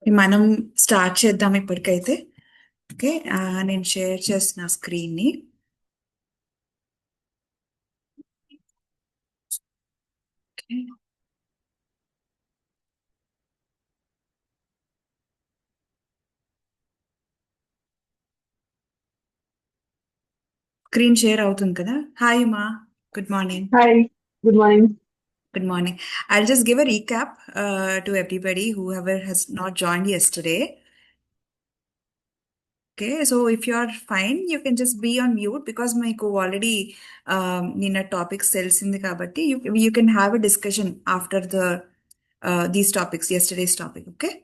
మనం స్టార్ట్ చేద్దాం ఇప్పటికైతే. ఓకే, నేను షేర్ చేస్తున్న స్క్రీన్ ని. స్క్రీన్ షేర్ అవుతుంది కదా? హాయ్ మా, good morning. Hi, good morning. Good morning. I'll just give a recap to everybody, whoever has not joined yesterday. Okay, so if you're fine, you can just be on mute because మీకు already నిన్న topics తెలిసింది కాబట్టి you can have a discussion after these topics, yesterday's topic. Okay?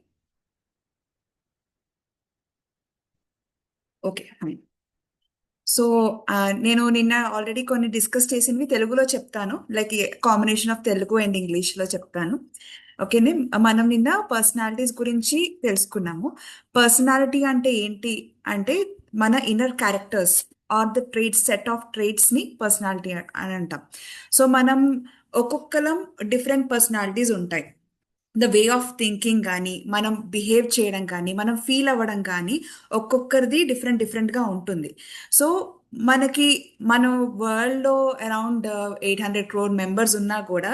Okay, fine. So నేను నిన్న already కొన్ని discuss చేసినవి తెలుగులో చెప్తాను, like combination of Telugu and ఇంగ్లీష్లో చెప్తాను. ఓకేనే, మనం నిన్న పర్సనాలిటీస్ గురించి తెలుసుకున్నాము. పర్సనాలిటీ అంటే ఏంటి అంటే మన inner characters are the traits, set of ట్రేట్స్ని పర్సనాలిటీ అని అంటాం. సో మనం ఒక్కొక్కరం డిఫరెంట్ పర్సనాలిటీస్ ఉంటాయి. ద వే ఆఫ్ థింకింగ్ కానీ, మనం బిహేవ్ చేయడం కానీ, మనం ఫీల్ అవ్వడం కానీ ఒక్కొక్కరిది డిఫరెంట్ డిఫరెంట్గా ఉంటుంది. సో మనకి మన వరల్డ్లో అరౌండ్ 800 crore మెంబర్స్ ఉన్నా కూడా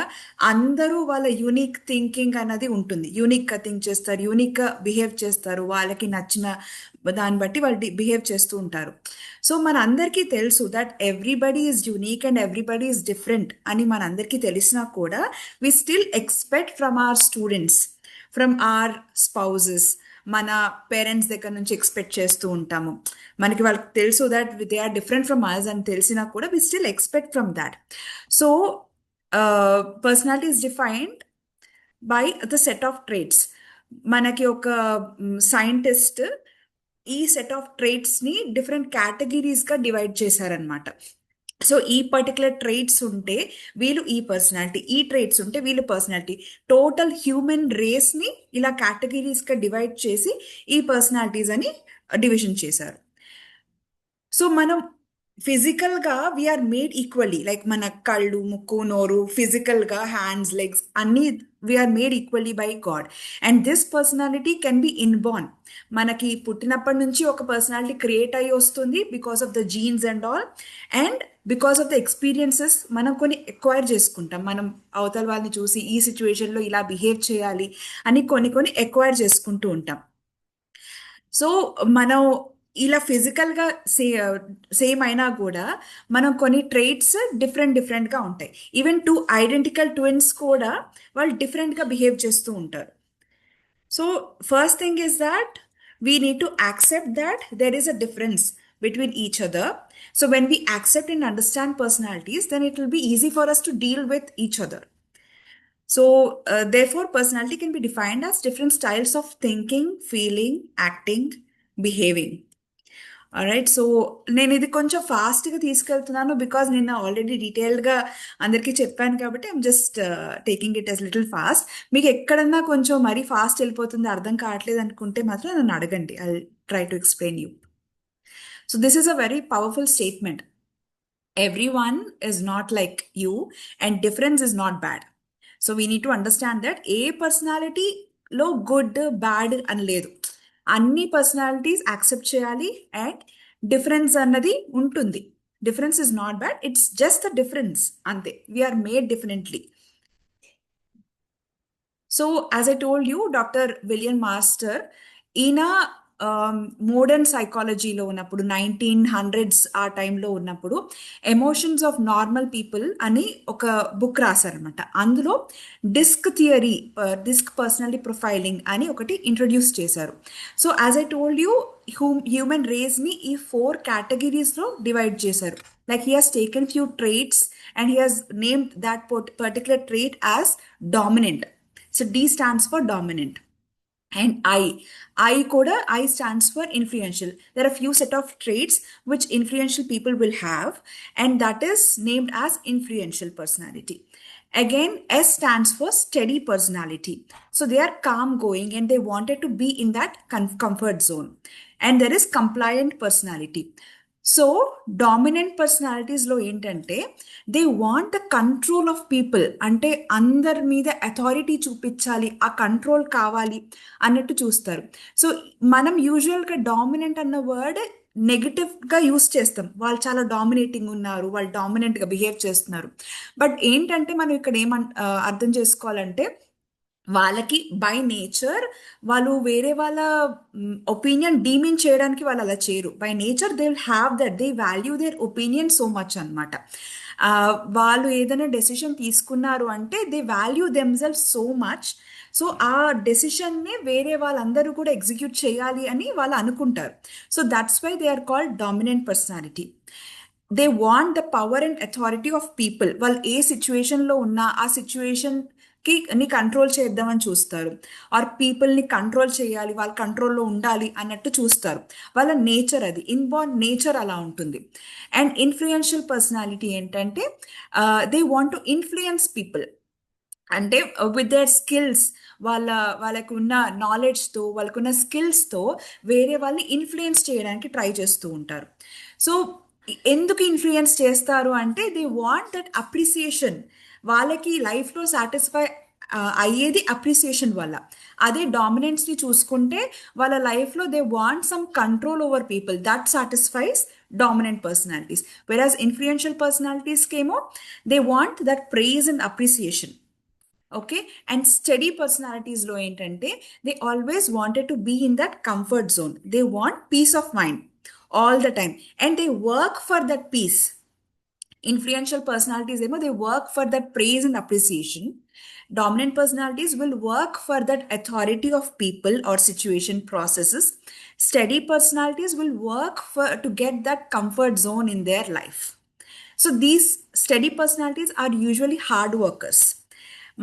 అందరూ వాళ్ళ యూనిక్ థింకింగ్ అన్నది ఉంటుంది. యూనిక్గా థింక్ చేస్తారు, యూనిక్గా బిహేవ్ చేస్తారు, వాళ్ళకి నచ్చిన దాన్ని బట్టి వాళ్ళు బిహేవ్ చేస్తూ ఉంటారు. సో మన అందరికీ తెలుసు that everybody is unique and everybody is different అని మనందరికీ తెలిసినా కూడా we still expect from our students, from our spouses, మన పేరెంట్స్ దగ్గర నుంచి ఎక్స్పెక్ట్ చేస్తూ ఉంటాము. మనకి వాళ్ళకి తెలుసు that they are different from us అని తెలిసినా కూడా we still expect from that. So personality is defined by the set of traits. మనకి ఒక సైంటిస్ట్ ఈ సెట్ ఆఫ్ ట్రేట్స్ని డిఫరెంట్ కేటగిరీస్గా డివైడ్ చేశారనమాట. సో ఈ పర్టికులర్ ట్రేట్స్ ఉంటే వీళ్ళు ఈ పర్సనాలిటీ, ఈ ట్రేట్స్ ఉంటే వీళ్ళు పర్సనాలిటీ. టోటల్ హ్యూమన్ రేస్ని ఇలా కేటగిరీస్గా డివైడ్ చేసి ఈ పర్సనాలిటీస్ అని డివిజన్ చేశారు. సో మనం ఫిజికల్గా వీఆర్ మేడ్ ఈక్వల్లీ, లైక్ మన కళ్ళు, ముక్కు, నోరు, ఫిజికల్గా హ్యాండ్స్, లెగ్స్ అన్నీ we are made equally by God. And this personality can be inborn. మనకి పుట్టినప్పటి నుంచి ఒక పర్సనాలిటీ క్రియేట్ అయ్యి వస్తుంది because of the genes and all. And because of the experiences మనం కొన్ని ఎక్వైర్ చేసుకుంటాం. మనం అవతల వాళ్ళని చూసి ఈ సిచ్యువేషన్లో ఇలా బిహేవ్ చేయాలి అని కొన్ని కొన్ని ఎక్వైర్ చేసుకుంటూ ఉంటాం. సో మనం ఇలా ఫిజికల్గా సేమ్ అయినా కూడా మనం కొన్ని ట్రేట్స్ డిఫరెంట్గా ఉంటాయి. ఈవెన్ టూ ఐడెంటికల్ ట్విన్స్ కూడా వాళ్ళు డిఫరెంట్గా బిహేవ్ చేస్తూ ఉంటారు. So first thing is that we need to accept that there is a difference between each other. So when we accept and understand personalities, then it will be easy for us to deal with each other. So therefore personality can be defined as different styles of thinking, feeling, acting, behaving. Alright, so నేను ఇది కొంచెం ఫాస్ట్గా తీసుకెళ్తున్నాను because నేను already డీటెయిల్డ్గా అందరికీ చెప్పాను కాబట్టి I'm just taking it as little fast. మీకు ఎక్కడన్నా కొంచెం మరీ ఫాస్ట్ వెళ్ళిపోతుంది, అర్థం కావట్లేదు అనుకుంటే మాత్రం నన్ను అడగండి. I try to explain you. So this is a very powerful statement. Everyone is not like you and difference is not bad. So we need to understand that ఏ పర్సనాలిటీ లో గుడ్ బ్యాడ్ అని లేదు. అన్ని personalities accept చేయాలి and difference అన్నది ఉంటుంది. Difference is not bad, it's just the difference అంతే. We are made differently. So as I told you, doctor William Master ఈయన మోడర్న్ సైకాలజీలో ఉన్నప్పుడు 1900s ఆ టైంలో ఉన్నప్పుడు ఎమోషన్స్ ఆఫ్ నార్మల్ పీపుల్ అని ఒక బుక్ రాశారనమాట. అందులో DISC theory, DISC personality profiling అని ఒకటి ఇంట్రడ్యూస్ చేశారు. So as I told you, human రేస్ని ఈ 4 కేటగిరీస్లో డివైడ్ చేశారు. Like he has taken few traits and he has named that particular trait as dominant. So D stands for dominant. And I coda, I stands for influential. There are few set of traits which influential people will have, and that is named as influential personality. Again, S stands for steady personality. So they are calm going and they wanted to be in that comfort zone. And there is compliant personality. So dominant పర్సనాలిటీస్లో ఏంటంటే they want the control of people, అంటే అందరి మీద authority చూపించాలి, ఆ control కావాలి అన్నట్టు చూస్తారు. సో మనం యూజువల్గా డామినెంట్ అన్న వర్డ్ నెగిటివ్గా యూస్ చేస్తాం, వాళ్ళు చాలా డామినేటింగ్ ఉన్నారు, వాళ్ళు డామినెంట్గా బిహేవ్ చేస్తున్నారు. బట్ ఏంటంటే మనం ఇక్కడ అర్థం చేసుకోవాలంటే వాళ్ళకి బై నేచర్ వాళ్ళు వేరే వాళ్ళ ఒపీనియన్ డీమిన్ చేయడానికి వాళ్ళు అలా చేయరు. By nature they will have that, they value their opinion so much అనమాట. వాళ్ళు ఏదైనా డెసిషన్ తీసుకున్నారు అంటే they value themself so much. So ఆ డెసిషన్ని వేరే వాళ్ళందరూ కూడా ఎగ్జిక్యూట్ చేయాలి అని వాళ్ళు అనుకుంటారు. So that's why they are called dominant personality. They want the power and authority of people. వాళ్ళు ఏ సిచ్యువేషన్లో ఉన్నా ఆ సిచ్యువేషన్కి కంట్రోల్ చేద్దామని చూస్తారు, ఆర్ పీపుల్ని కంట్రోల్ చేయాలి, వాళ్ళ కంట్రోల్లో ఉండాలి అన్నట్టు చూస్తారు. వాళ్ళ నేచర్ అది, ఇన్బార్న్ నేచర్ అలా ఉంటుంది. అండ్ ఇన్ఫ్లుయెన్షియల్ పర్సనాలిటీ ఏంటంటే they want to influence people, అంటే విత్ దేర్ స్కిల్స్, వాళ్ళకు ఉన్న నాలెడ్జ్తో, వాళ్ళకున్న స్కిల్స్తో వేరే వాళ్ళని ఇన్ఫ్లుయెన్స్ చేయడానికి ట్రై చేస్తూ ఉంటారు. సో ఎందుకు ఇన్ఫ్లుయెన్స్ చేస్తారు అంటే దే వాంట్ దట్ అప్రిసియేషన్, వాళ్ళకి లైఫ్లో సాటిస్ఫై అయ్యేది అప్రిసియేషన్ వల్ల. అదే డామినెన్స్ని చూసుకుంటే వాళ్ళ లైఫ్లో they want some control over people, that satisfies dominant personalities. Whereas influential పర్సనాలిటీస్కి ఏమో they want that praise and appreciation. Okay, and steady పర్సనాలిటీస్లో ఏంటంటే they always wanted to be in that comfort zone, they want peace of mind all the time and they work for that peace. Influential personalities, they work for that praise and appreciation. Dominant personalities will work for that authority of people or situation processes. Steady personalities will work to get that comfort zone in their life. So these steady personalities are usually hard workers.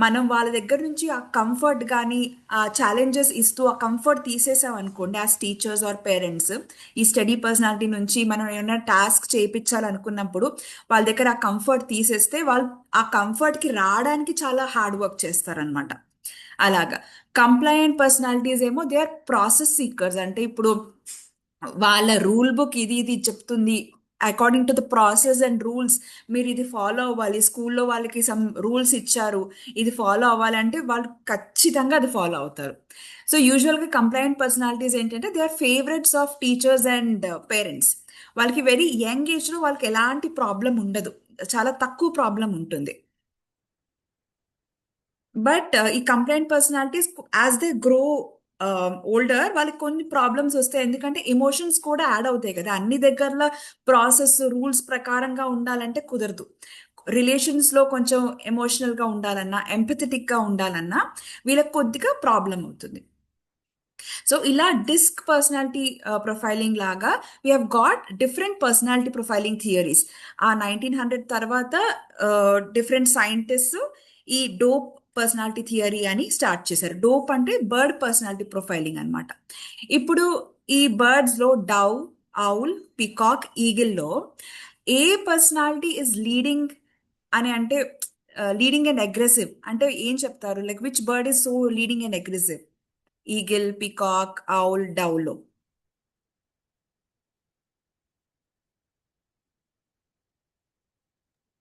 మనం వాళ్ళ దగ్గర నుంచి ఆ comfort కానీ ఆ challenges ఇస్తూ ఆ comfort తీసేసాం అనుకోండి, యాజ్ టీచర్స్ ఆర్ పేరెంట్స్, ఈ స్టడీ పర్సనాలిటీ నుంచి మనం ఏమైనా టాస్క్ చేయించాలనుకున్నప్పుడు వాళ్ళ దగ్గర ఆ కంఫర్ట్ తీసేస్తే వాళ్ళు ఆ కంఫర్ట్కి రావడానికి చాలా హార్డ్ వర్క్ చేస్తారనమాట. అలాగా కంప్లైంట్ పర్సనాలిటీస్ ఏమో దే ఆర్ ప్రాసెస్ సీకర్స్, అంటే ఇప్పుడు వాళ్ళ రూల్ బుక్ ఇది చెప్తుంది, according to the process and rules మీరు ఇది ఫాలో అవ్వాలి, స్కూల్లో వాళ్ళకి సమ్ రూల్స్ ఇచ్చారు, ఇది ఫాలో అవ్వాలంటే వాళ్ళు ఖచ్చితంగా అది ఫాలో అవుతారు. సో యూజువల్గా కంప్లైంట్ పర్సనాలిటీస్ ఏంటంటే they are favourites of teachers and parents. వాళ్ళకి వెరీ యంగ్ ఏజ్లో వాళ్ళకి ఎలాంటి ప్రాబ్లం ఉండదు, చాలా తక్కువ ప్రాబ్లం ఉంటుంది. బట్ ఈ complaint personalities as they grow older వాళ్ళకి కొన్ని ప్రాబ్లమ్స్ వస్తాయి, ఎందుకంటే ఎమోషన్స్ కూడా యాడ్ అవుతాయి కదా. అన్ని దగ్గరలో ప్రాసెస్ రూల్స్ ప్రకారంగా ఉండాలంటే కుదరదు. రిలేషన్స్లో కొంచెం ఎమోషనల్గా ఉండాలన్నా, ఎంపథెటిక్గా ఉండాలన్నా వీళ్ళకి కొద్దిగా ప్రాబ్లం అవుతుంది. సో ఇలా డిస్క్ పర్సనాలిటీ ప్రొఫైలింగ్ లాగా we have got different personality profiling theories. ఆ 1900 తర్వాత డిఫరెంట్ సైంటిస్ట్ ఈ డోప్ పర్సనాలిటీ థియరీ అని స్టార్ట్ చేశారు. డోప్ అంటే బర్డ్ పర్సనాలిటీ ప్రొఫైలింగ్ అనమాట. ఇప్పుడు ఈ బర్డ్స్లో డవ్, ఔల్, పికాక్, ఈగిల్లో ఏ పర్సనాలిటీ ఇస్ లీడింగ్ అని అంటే లీడింగ్ అండ్ అగ్రెసివ్ అంటే ఏం చెప్తారు? Like which bird is so leading and aggressive? Eagle, peacock, owl, డవ్లో.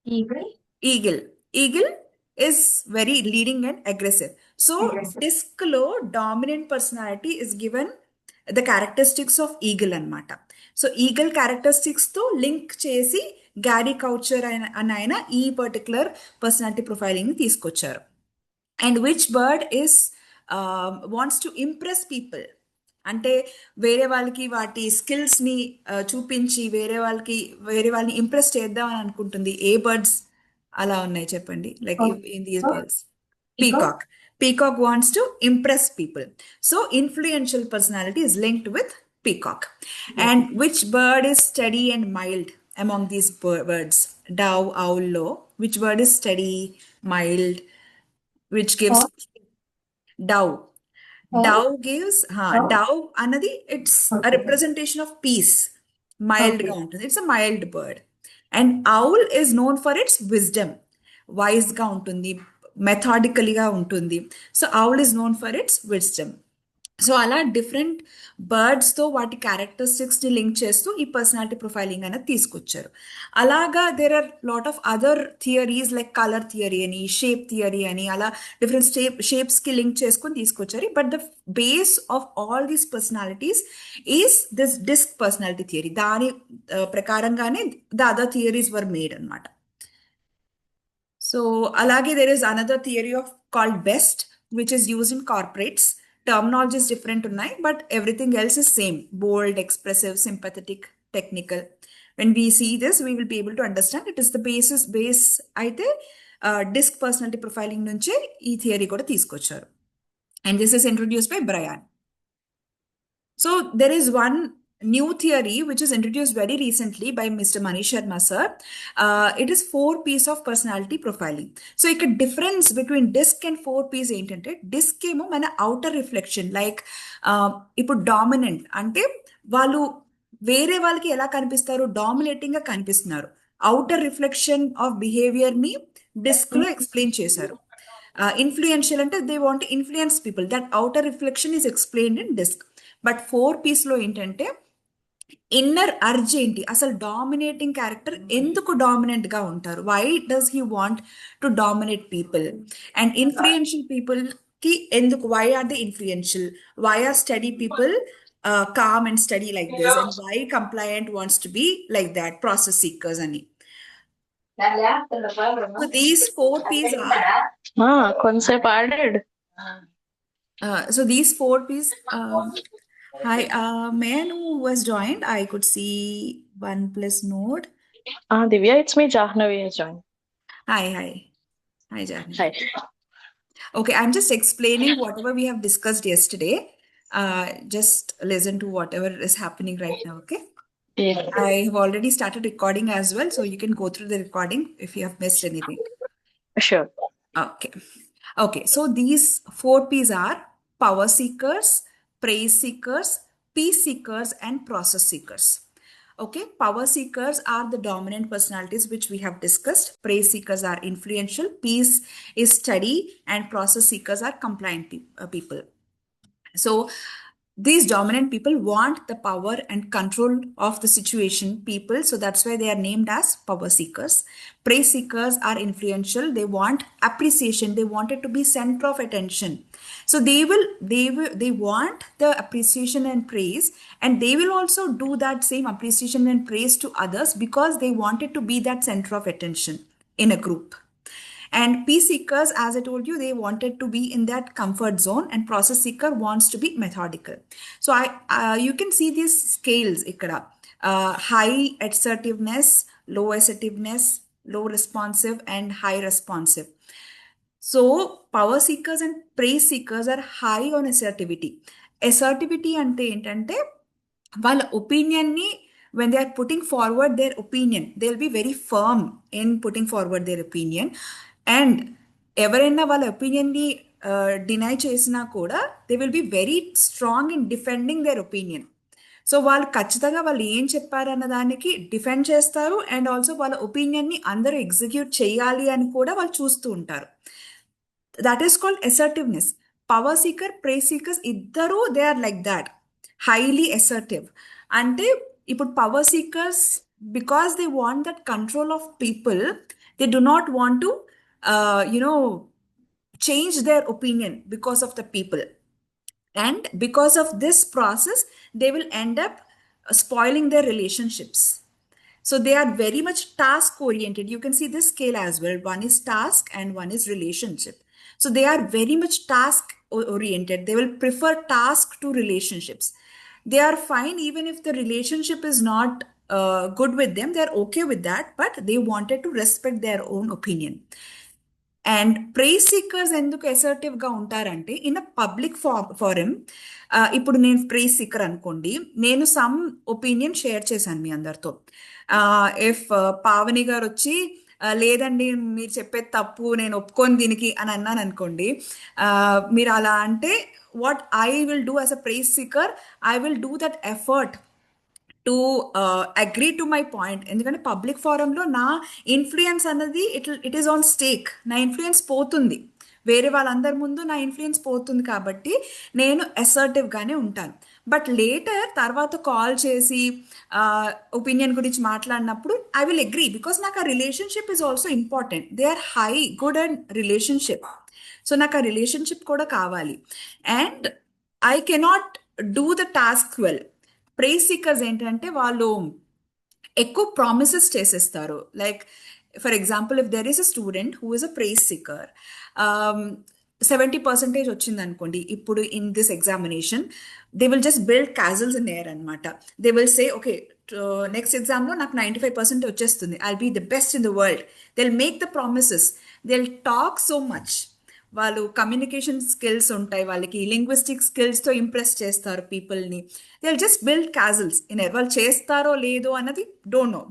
Eagle. Eagle. Eagle is very leading and aggressive. So Aggressive. DISC లో dominant personality is given the characteristics of eagle అనమాట. So eagle characteristics తో link చేసి Gary Couture అని ఆయన ఈ particular personality profiling ని తీసుకొచ్చారు. And which bird is wants to impress people, అంటే వేరే వాళ్ళకి వాటి స్కిల్స్ని చూపించి వేరే వాళ్ళని ఇంప్రెస్ చేద్దామని అనుకుంటుంది. ఏ బర్డ్స్ అలా ఉన్నాయి చెప్పండి, like in these birds? Peacock. Peacock wants to impress people. So influential personality is linked with peacock. And which bird is steady and mild among these birds? Dove, owl, low. Which bird is steady, mild, which gives dove? Dove gives, dove anadi, it's a representation of peace. Mild ga untundi. It's a mild bird. And owl is known for its wisdom. Wise ga untundi, methodically ga untundi. So owl is known for its wisdom. So అలా different బర్డ్స్తో వాటి క్యారెక్టరిస్టిక్స్ని link చేస్తూ ఈ personality profiling అనేది తీసుకొచ్చారు. అలాగా there are lot of other theories like colour theory అని, shape theory అని, అలా డిఫరెంట్ షేప్స్కి లింక్ చేసుకొని తీసుకొచ్చారు. But the base of all these personalities is this DISC personality theory. దాని ప్రకారంగానే the other theories were made అనమాట. సో అలాగే there is another theory of called BEST, which is used in corporates. Terminologies different ఉన్నాయి, but everything else is same. Bold, expressive, sympathetic, technical. When we see this, we will be able to understand it is the base అయితే disc personality profiling నుంచే ఈ theory కూడా తీసుకొచ్చారు. And this is introduced by Brian. So there is one new theory which is introduced very recently by Mr. Manish Sharma sir. It is 4Ps of personality profiling. So ఇక్కడ difference between disc and 4Ps ఏంటంటే disc ఏమో మన outer reflection like ఇప్పుడు dominant అంటే వాళ్ళు వేరే వాళ్ళకి ఎలా కనిపిస్తారు, డామినేటింగ్ గా కనిపిస్తున్నారు. అవుటర్ రిఫ్లెక్షన్ ఆఫ్ బిహేవియర్ ని డిస్క్ లో ఎక్స్ప్లెయిన్ చేశారు. ఇన్ఫ్లుయెన్షియల్ అంటే they want influence people, that outer reflection is explained in DISC. But 4Ps లో ఏంటంటే ఇన్నర్ అర్జ్ ఏంటి, అసలు డామినేటింగ్ క్యారెక్టర్ ఎందుకు డామినెంట్ గా ఉంటారు, why does he want to dominate people, and influential people కి ఎందుకు, why are they influential, why are steady people calm and steady like this, and why compliant wants to be like that, process seekers ani. So these 4Ps are కొంతసేపు ఆడాడు. so these 4Ps hi may I know who was joined? I could see OnePlus node. Divya, it's me, Jahnavi has joined. Hi Jahnavi. Hi. Okay, I'm just explaining whatever we have discussed yesterday. Just listen to whatever is happening right now, okay? Yeah. I have already started recording as well, so you can go through the recording if you have missed anything. Sure. Okay, so these 4Ps are power seekers, praise seekers, peace seekers, and process seekers. Okay, power seekers are the dominant personalities which we have discussed. Praise seekers are influential, peace is steady, and process seekers are compliant people. So these dominant people want the power and control of the situation people, so that's why they are named as power seekers. Praise seekers are influential, they want appreciation, they want it to be center of attention, so they want the appreciation and praise, and they will also do that same appreciation and praise to others because they want it to be that center of attention in a group. And peace seekers, as I told you, they wanted to be in that comfort zone, and process seeker wants to be methodical. So you can see these scales ikkada. High assertiveness, low assertiveness, low responsive, and high responsive. So power seekers and praise seekers are high on assertivity. Assertivity ante entante వాళ్ళ ఒపీనియన్ని when they are putting forward their opinion, they'll be very firm in putting forward their opinion. And ఎవరైనా వాళ్ళ ఒపీనియన్ని deny చేసినా కూడా they will be very strong in defending their opinion. So వాళ్ళు ఖచ్చితంగా వాళ్ళు ఏం చెప్పారన్న దానికి డిఫెండ్ చేస్తారు, అండ్ ఆల్సో వాళ్ళ ఒపీనియన్ని అందరూ ఎగ్జిక్యూట్ చేయాలి అని కూడా వాళ్ళు చూస్తూ ఉంటారు. That is called assertiveness. Power seeker, praise seekers ఇద్దరు they are like that, highly assertive. అంటే ఇప్పుడు power seekers, because they want that control of people, they do not want to change their opinion because of the people, and because of this process they will end up spoiling their relationships. So they are very much task oriented. You can see this scale as well, one is task and one is relationship. So they are very much task oriented, they will prefer task to relationships. They are fine even if the relationship is not good with them, they are okay with that, but they wanted to respect their own opinion. And prize seekers ఎందుకు అసర్టివ్గా ఉంటారంటే in a public form, ఇప్పుడు నేను praise seeker అనుకోండి, నేను some opinion share చేశాను మీ అందరితో. If Pavani గారు వచ్చి లేదండి మీరు చెప్పేది తప్పు, నేను ఒప్పుకొని దీనికి అని అన్నాను అనుకోండి, మీరు అలా అంటే what I will do as a prize seeker, I will do that effort to agree to my point. ఎందుకంటే పబ్లిక్ ఫారంలో నా ఇన్ఫ్లుయెన్స్ అన్నది ఇట్ ఈస్ ఆన్ స్టేక్, నా ఇన్ఫ్లుయెన్స్ పోతుంది. వేరే వాళ్ళందరి ముందు నా ఇన్ఫ్లుయెన్స్ పోతుంది కాబట్టి నేను అసర్టివ్గానే ఉంటాను. బట్ లేటర్ తర్వాత కాల్ చేసి ఒపీనియన్ గురించి మాట్లాడినప్పుడు ఐ విల్ అగ్రీ, బికాస్ నాకు ఆ relationship is also important. They are high good and relationship. So నాకు ఆ రిలేషన్షిప్ కూడా కావాలి. And I cannot do the task well. Prize seekers ఏంటంటే వాళ్ళు ఎక్కువ ప్రామిసెస్ చేసేస్తారు. Like for example, if there is a student who is a prize seeker, 70% వచ్చింది అనుకోండి ఇప్పుడు in this examination, they will just build castles in air అనమాట. They will say okay, next ఎగ్జామ్లో నాకు 95% వచ్చేస్తుంది, I be the best in the world. They will make the promises, they will talk so much. వాళ్ళు communication skills ఉంటాయి, వాళ్ళకి linguistic స్కిల్స్తో impress చేస్తారు పీపుల్ని. They will just build castles in air. వాళ్ళు చేస్తారో లేదో అన్నది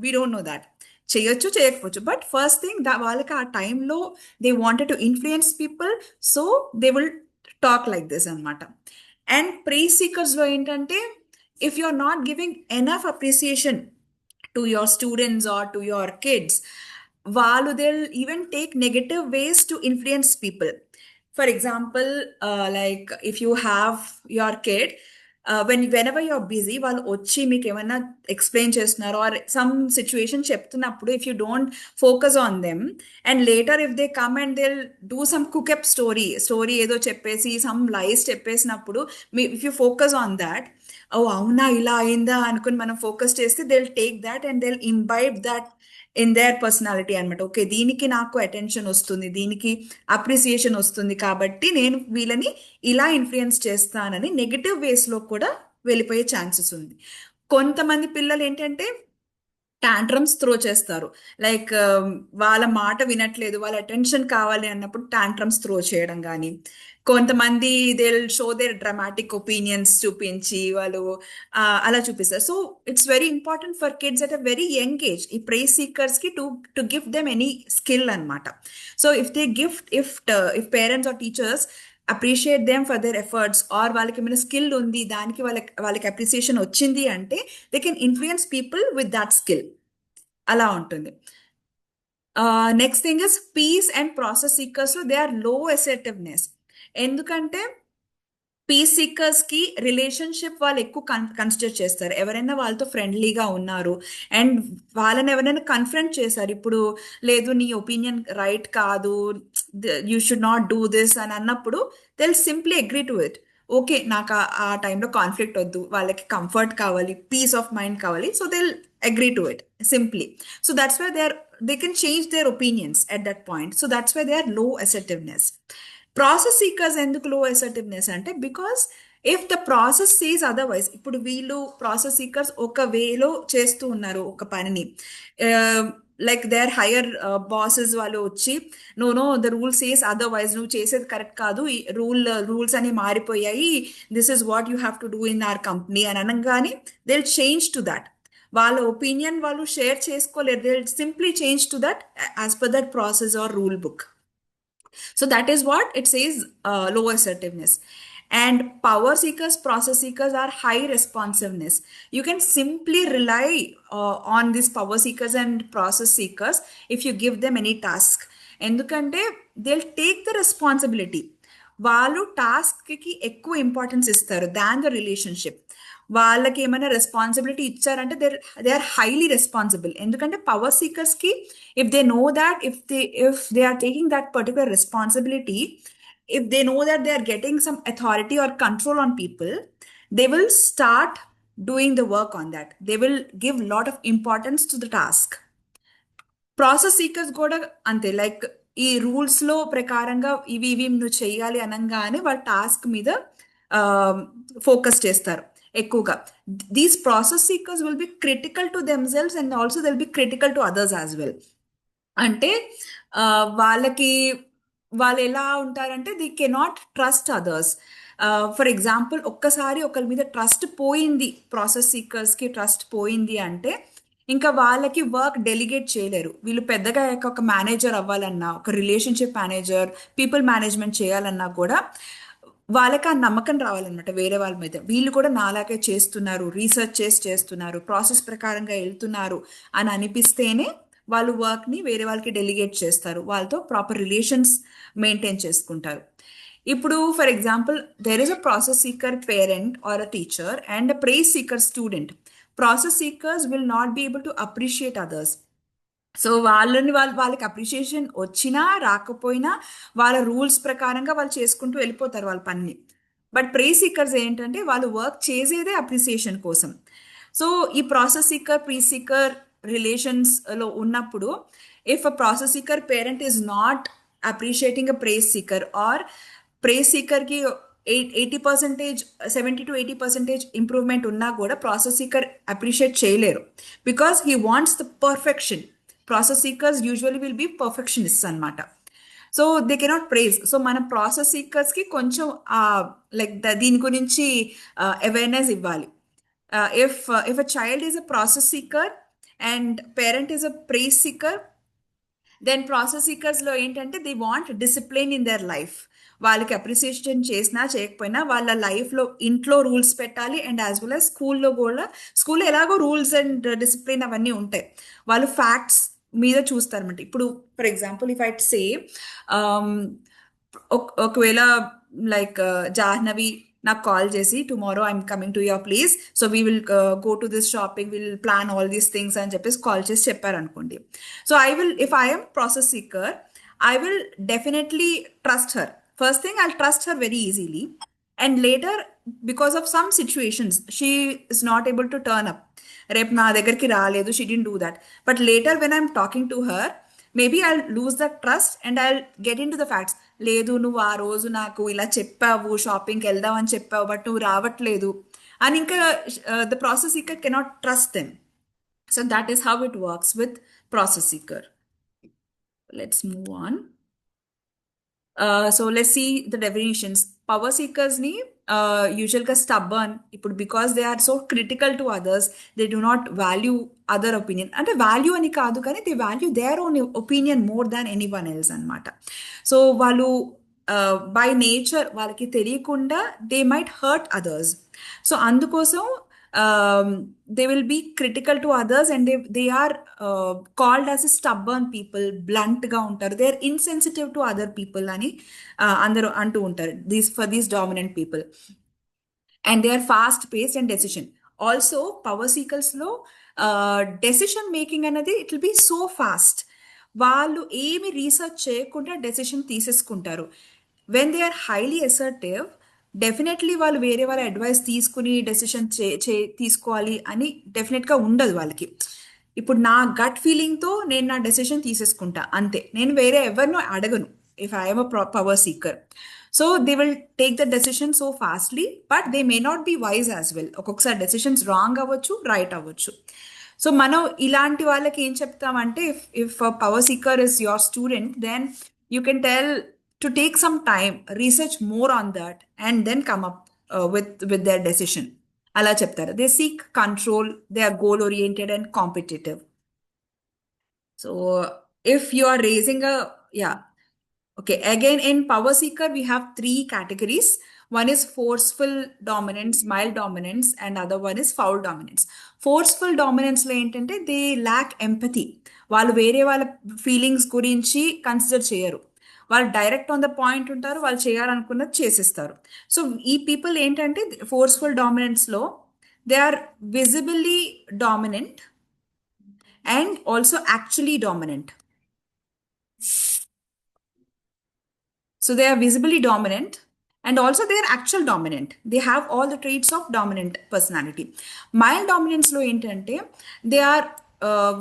వీ డోంట్ నో దాట్. చేయొచ్చు చేయకపోవచ్చు, బట్ ఫస్ట్ థింగ్ వాళ్ళకి ఆ టైంలో they wanted to influence people, so they will talk like this అనమాట. అండ్ ప్రైజ్ సీకర్స్లో ఏంటంటే, if you are not giving enough appreciation to your students or to your kids, వాళ్ళు they will even take negative ways to influence people. For example, like if you have your kid, whenever you're busy, వాళ్ళు వచ్చి మీకు ఏమైనా explain చేస్తున్నారు or some situation చెప్తున్నప్పుడు, if you don't focus on them and later if they come and they do some cook up story ఏదో చెప్పేసి some lies చెప్పేసినప్పుడు, if you focus on that, ఓ అవునా ఇలా అయిందా అనుకుని మనం ఫోకస్ చేస్తే they will take that and they will imbibe that in their personality అనమాట. ఓకే, దీనికి నాకు అటెన్షన్ వస్తుంది, దీనికి అప్రిసియేషన్ వస్తుంది, కాబట్టి నేను వీళ్ళని ఇలా ఇన్ఫ్లుయెన్స్ చేస్తానని నెగటివ్ వేస్లో కూడా వెళ్ళిపోయే ఛాన్సెస్ ఉంది. కొంతమంది పిల్లలు ఏంటంటే టాంట్రమ్స్ త్రో చేస్తారు. లైక్ వాళ్ళ మాట వినట్లేదు, వాళ్ళ అటెన్షన్ కావాలి అన్నప్పుడు టాంట్రమ్స్ త్రో చేయడం కానీ, కొంతమంది they show their dramatic opinions చూపించి వాళ్ళు అలా చూపిస్తారు. So it's very important for kids at a very young age, ఈ ప్రైజ్ సీకర్స్కి to give them any skill అనమాట. So if they gift if parents or teachers appreciate them for their efforts, or వాళ్ళకి ఏమైనా skill ఉంది, దానికి వాళ్ళకి appreciation వచ్చింది అంటే, they can influence people with that skill. అలా ఉంటుంది. Next thing is peace and process seekers, they are లో అసర్టివ్నెస్. ఎందుకంటే పీస్ సీకర్స్ కి రిలేషన్షిప్ వాళ్ళు ఎక్కువ కన్సిడర్ చేస్తారు. ఎవరైనా వాళ్ళతో ఫ్రెండ్లీగా ఉన్నారు అండ్ వాళ్ళని ఎవరైనా కన్ఫ్రంట్ చేశారు, ఇప్పుడు లేదు నీ ఒపీనియన్ రైట్ కాదు, you should not do this అని అన్నప్పుడు, they will simply agree to it. Okay, నాకు ఆ టైంలో కాన్ఫ్లిక్ట్ వద్దు, వాళ్ళకి కంఫర్ట్ కావాలి, పీస్ ఆఫ్ మైండ్ కావాలి, so they will agree to it simply. So that's why they can change their opinions at that point. So that's why they are low assertiveness. Process seekers ఎందుకు లో assertiveness అంటే, because if the process says otherwise, ఇప్పుడు వీళ్ళు process seekers ఒక వేలో చేస్తూ ఉన్నారు ఒక పనిని, like they are higher bosses వాళ్ళు వచ్చి know the rule says otherwise, నువ్వు చేసేది కరెక్ట్ కాదు, ఈ రూల్స్ అని మారిపోయాయి, this is what you have to do in our company అని అనగానే they will change to that. వాళ్ళ ఒపీనియన్ వాళ్ళు షేర్ చేసుకోలేరు, they will simply change to that as per that process or rule book. So that is what it says, low assertiveness. And power seekers, process seekers are high responsiveness. You can simply rely on these power seekers and process seekers if you give them any task. ఎందుకంటే they'll take the responsibility. వాళ్ళు టాస్క్కి ఎక్కువ importance ఇస్తారు than the relationship. వాళ్ళకి ఏమైనా responsibility ఇచ్చారంటే they are highly responsible. ఎందుకంటే power సీకర్స్కి, if they know that if they are taking that particular responsibility, if they know that they are getting some authority or control on people, they will start doing the work on that. They will give a lot of importance to the task. Process seekers కూడా అంతే, like ఈ రూల్స్లో ప్రకారంగా ఇవి నువ్వు చేయాలి అనగానే వాళ్ళ task మీద ఫోకస్ చేస్తారు ఎక్కువగా. These process seekers will be critical to themselves and also they'll be critical to others as well. అంటే వాళ్ళు ఎలా ఉంటారంటే they cannot trust others. For example, ఒక్కసారి ఒకరి మీద ట్రస్ట్ పోయింది, ప్రాసెస్ సీకర్స్కి ట్రస్ట్ పోయింది అంటే ఇంకా వాళ్ళకి వర్క్ డెలిగేట్ చేయలేరు. వీళ్ళు పెద్దగా ఒక మేనేజర్ అవ్వాలన్నా, ఒక రిలేషన్షిప్ మేనేజర్, పీపుల్ మేనేజ్మెంట్ చేయాలన్నా కూడా వాళ్ళకి ఆ నమ్మకం రావాలన్నమాట వేరే వాళ్ళ మీద. వీళ్ళు కూడా నాలాగే చేస్తున్నారు, రీసెర్చ్ చేస్తున్నారు, ప్రాసెస్ ప్రకారంగా వెళ్తున్నారు అని అనిపిస్తేనే వాళ్ళు వర్క్ని వేరే వాళ్ళకి డెలిగేట్ చేస్తారు, వాళ్ళతో ప్రాపర్ రిలేషన్స్ మెయింటైన్ చేసుకుంటారు. ఇప్పుడు for example there is a process seeker parent or a teacher and a prize seeker student. Process seekers will not be able to appreciate others. So వాళ్ళకి అప్రిషియేషన్ వచ్చినా రాకపోయినా వాళ్ళ rules ప్రకారంగా వాళ్ళు చేసుకుంటూ వెళ్ళిపోతారు వాళ్ళ పని. బట్ ప్రైజ్ సీకర్స్ ఏంటంటే వాళ్ళు వర్క్ చేసేదే అప్రిసియేషన్ కోసం. సో ఈ ప్రాసెస్ సీకర్ ప్రీ సీకర్ రిలేషన్స్లో ఉన్నప్పుడు if a process seeker parent is not appreciating a prize seeker or prize సీకర్కి 80%, 70 to 80% ఇంప్రూవ్మెంట్ ఉన్నా కూడా ప్రాసెస్ సీకర్ అప్రిషియేట్ చేయలేరు, because he wants the perfection. Process seekers usually will be perfectionist అనమాట. So they cannot prize. So మన process సీకర్స్కి కొంచెం like దీని గురించి అవేర్నెస్ ఇవ్వాలి. If a child is a process seeker and parent is a prize seeker, then process సీకర్స్లో ఏంటంటే they want discipline in their life. వాళ్ళకి అప్రిసియేషన్ చేసినా చేయకపోయినా వాళ్ళ లైఫ్లో ఇంట్లో రూల్స్ పెట్టాలి అండ్ యాజ్ వెల్ యాజ్ స్కూల్లో కూడా. స్కూల్లో ఎలాగో రూల్స్ అండ్ డిసిప్లిన్ అవన్నీ ఉంటాయి, వాళ్ళు ఫ్యాక్ట్స్ మీద చూస్తారన్నమాట. ఇప్పుడు for example if I say ఒకవేళ లైక్ జాహ్నవి నాకు కాల్ చేసి tomorrow I'm coming to your place, so we will go to this shopping, will plan all these things అని చెప్పేసి కాల్ చేసి చెప్పారనుకోండి. So I will, if I'm process seeker, I will definitely trust her. First thing, I'll trust her very easily. And later, because of some situations, she is not able to turn up. Rep na దగ్గరికి రాలేదు, she didn't do that. But later, when I'm talking to her, maybe I'll lose that trust and I'll get into the facts. లేదు, నువ్వు ఆ రోజు నాకు ఇలా చెప్పావు, షాపింగ్కి వెళ్దాం అని చెప్పావు, బట్ నువ్వు రావట్లేదు అని. ఇంకా the process seeker cannot trust them. So that is how it works with process seeker. Let's move on. So let's see the definitions. Power seekers ni usually stubborn. Because they are so critical to others, they do not value other opinion. And value ani kaadu kani, they value their own opinion more than anyone else anamata. So వాళ్ళు by nature వాళ్ళకి తెలియకుండా they might hurt others. So అందుకోసం they will be critical to others and they are called as a stubborn people, blunt ga ఉంటారు, they are insensitive to other people అని అందరూ అంటూ ఉంటారు for these dominant people. And they are fast paced and decision. Also power seekers లో decision making అనేది it will be so fast. వాళ్ళు ఏమి research చేయకుండా డెసిషన్ తీసేసుకుంటారు. When they are highly assertive, definitely వాళ్ళు వేరే వాళ్ళ అడ్వైస్ తీసుకుని డెసిషన్ తీసుకోవాలి అని డెఫినెట్గా ఉండదు వాళ్ళకి. ఇప్పుడు నా గట్ ఫీలింగ్తో నేను నా డెసిషన్ తీసేసుకుంటా అంతే, నేను వేరే ఎవరినో అడగను if I'm a power seeker. So they will take the decision so fastly, but they may not be wise as well. ఒక్కొక్కసారి డెసిషన్స్ రాంగ్ అవ్వచ్చు, రైట్ అవ్వచ్చు. సో మనం ఇలాంటి వాళ్ళకి ఏం చెప్తామంటే, if power seeker is your student, then you can tell to take some time, research more on that and then come up with their decision. అలా చెప్తారు. They seek control, they are goal oriented and competitive. So if you are raising okay, again in power seeker we have 3 categories. One is forceful dominance, mild dominance, and other one is foul dominance. Forceful dominance lo entante they lack empathy. వాళ్ళు వేరే వాళ్ళ feelings గురించి consider చేయరు, వాళ్ళు direct on the point ఉంటారు, వాళ్ళు చేయాలనుకున్నది చేసేస్తారు. So ఈ పీపుల్ ఏంటంటే ఫోర్స్ఫుల్ డామినెన్స్లో they are visibly dominant and also actually dominant. So they are visibly dominant and also they are actual dominant. They have all the traits of dominant personality. Mild dominance lo entante they are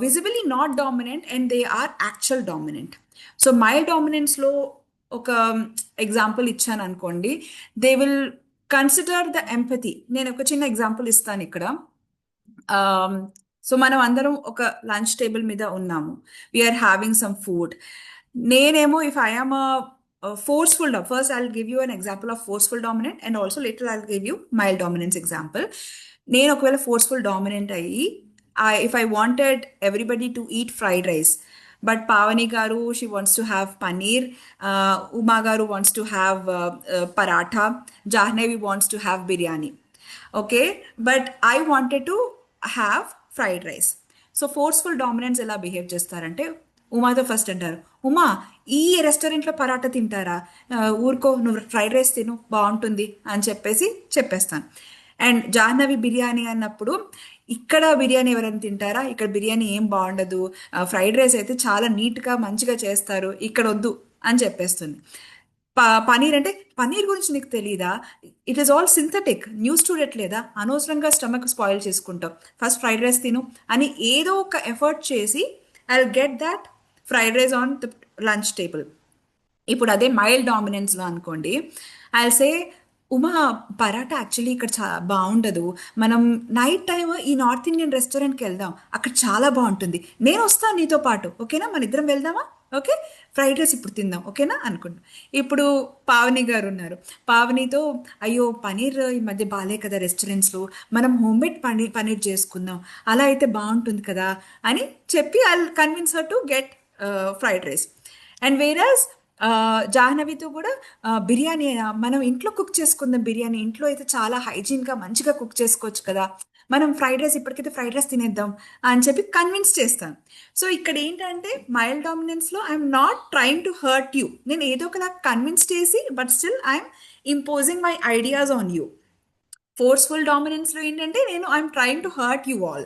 visibly not dominant and they are actual dominant. So mild dominance lo oka example ichchanu ankondi, they will consider the empathy. Nenu oka chinna example istanu ikkada. So మనం అందరం ఒక lunch table మీద ఉన్నాము, we are having some food. నేనేమో if I am forceful, first I'll give you an example of forceful dominant and also later I'll give you mild dominance example. నేను ఒకవేళ forceful dominant అయ్యి if I wanted everybody to eat fried rice, but Pavani garu she wants to have paneer, Uma garu wants to have paratha, Jahnavi wants to have biryani, okay, but I wanted to have fried rice. So forceful dominance ఎలా behave చేస్తారంటే ఉమాతో first అంటారు, ఉమా ఈ రెస్టారెంట్లో పరాటా తింటారా, ఊరుకో నువ్వు fried rice తిను బాగుంటుంది అని చెప్పేసి చెప్పేస్తాను. అండ్ జాహ్నవి బిర్యానీ అన్నప్పుడు, ఇక్కడ బిర్యానీ ఎవరైనా తింటారా, ఇక్కడ బిర్యానీ ఏం బాగుండదు, ఫ్రైడ్ రైస్ అయితే చాలా నీట్గా మంచిగా చేస్తారు, ఇక్కడ వద్దు అని చెప్పేస్తుంది. పనీర్ అంటే, పనీర్ గురించి నీకు తెలీదా, it is all synthetic, news చూడట్లేదా, అనవసరంగా స్టమక్ స్పాయిల్ చేసుకుంటావు, ఫస్ట్ ఫ్రైడ్ రైస్ తిను అని ఏదో ఒక ఎఫర్ట్ చేసి I get that fried rice on the lunch table. ఇప్పుడు అదే మైల్డ్ డామినెన్స్లో అనుకోండి, I say Uma paratha actually ఇక్కడ బాగుండదు, మనం నైట్ టైం ఈ నార్త్ ఇండియన్ రెస్టారెంట్కి వెళ్దాం, అక్కడ చాలా బాగుంటుంది, నేను వస్తాను నీతో పాటు, ఓకేనా, మన ఇద్దరం వెళ్దామా, ఓకే, ఫ్రైడ్ రైస్ ఇప్పుడు తిందాం, ఓకేనా అనుకుంటాం. ఇప్పుడు పావని గారు ఉన్నారు, పావనితో అయ్యో పనీర్ ఈ మధ్య బాలే కదా రెస్టారెంట్స్లో, మనం హోమ్మేడ్ పనీర్ చేసుకుందాం, అలా అయితే బాగుంటుంది కదా అని చెప్పి I convince her to get fried rice. And వేరాజ్ జాహ్నవితో కూడా బిర్యానీ మనం ఇంట్లో కుక్ చేసుకుందాం, బిర్యానీ ఇంట్లో అయితే చాలా హైజీన్గా మంచిగా కుక్ చేసుకోవచ్చు కదా, మనం ఫ్రైడ్ రైస్ ఇప్పటికైతే ఫ్రైడ్ రైస్ తినేద్దాం అని చెప్పి కన్విన్స్ చేస్తాను. సో ఇక్కడ ఏంటంటే మైల్డ్ డామినెన్స్లో I'm not trying to hurt you, నేను ఏదో ఒకలా కన్విన్స్ చేసి but still I'm imposing my ideas on you. Forceful డామినెన్స్లో ఏంటంటే నేను I'm trying to hurt you all.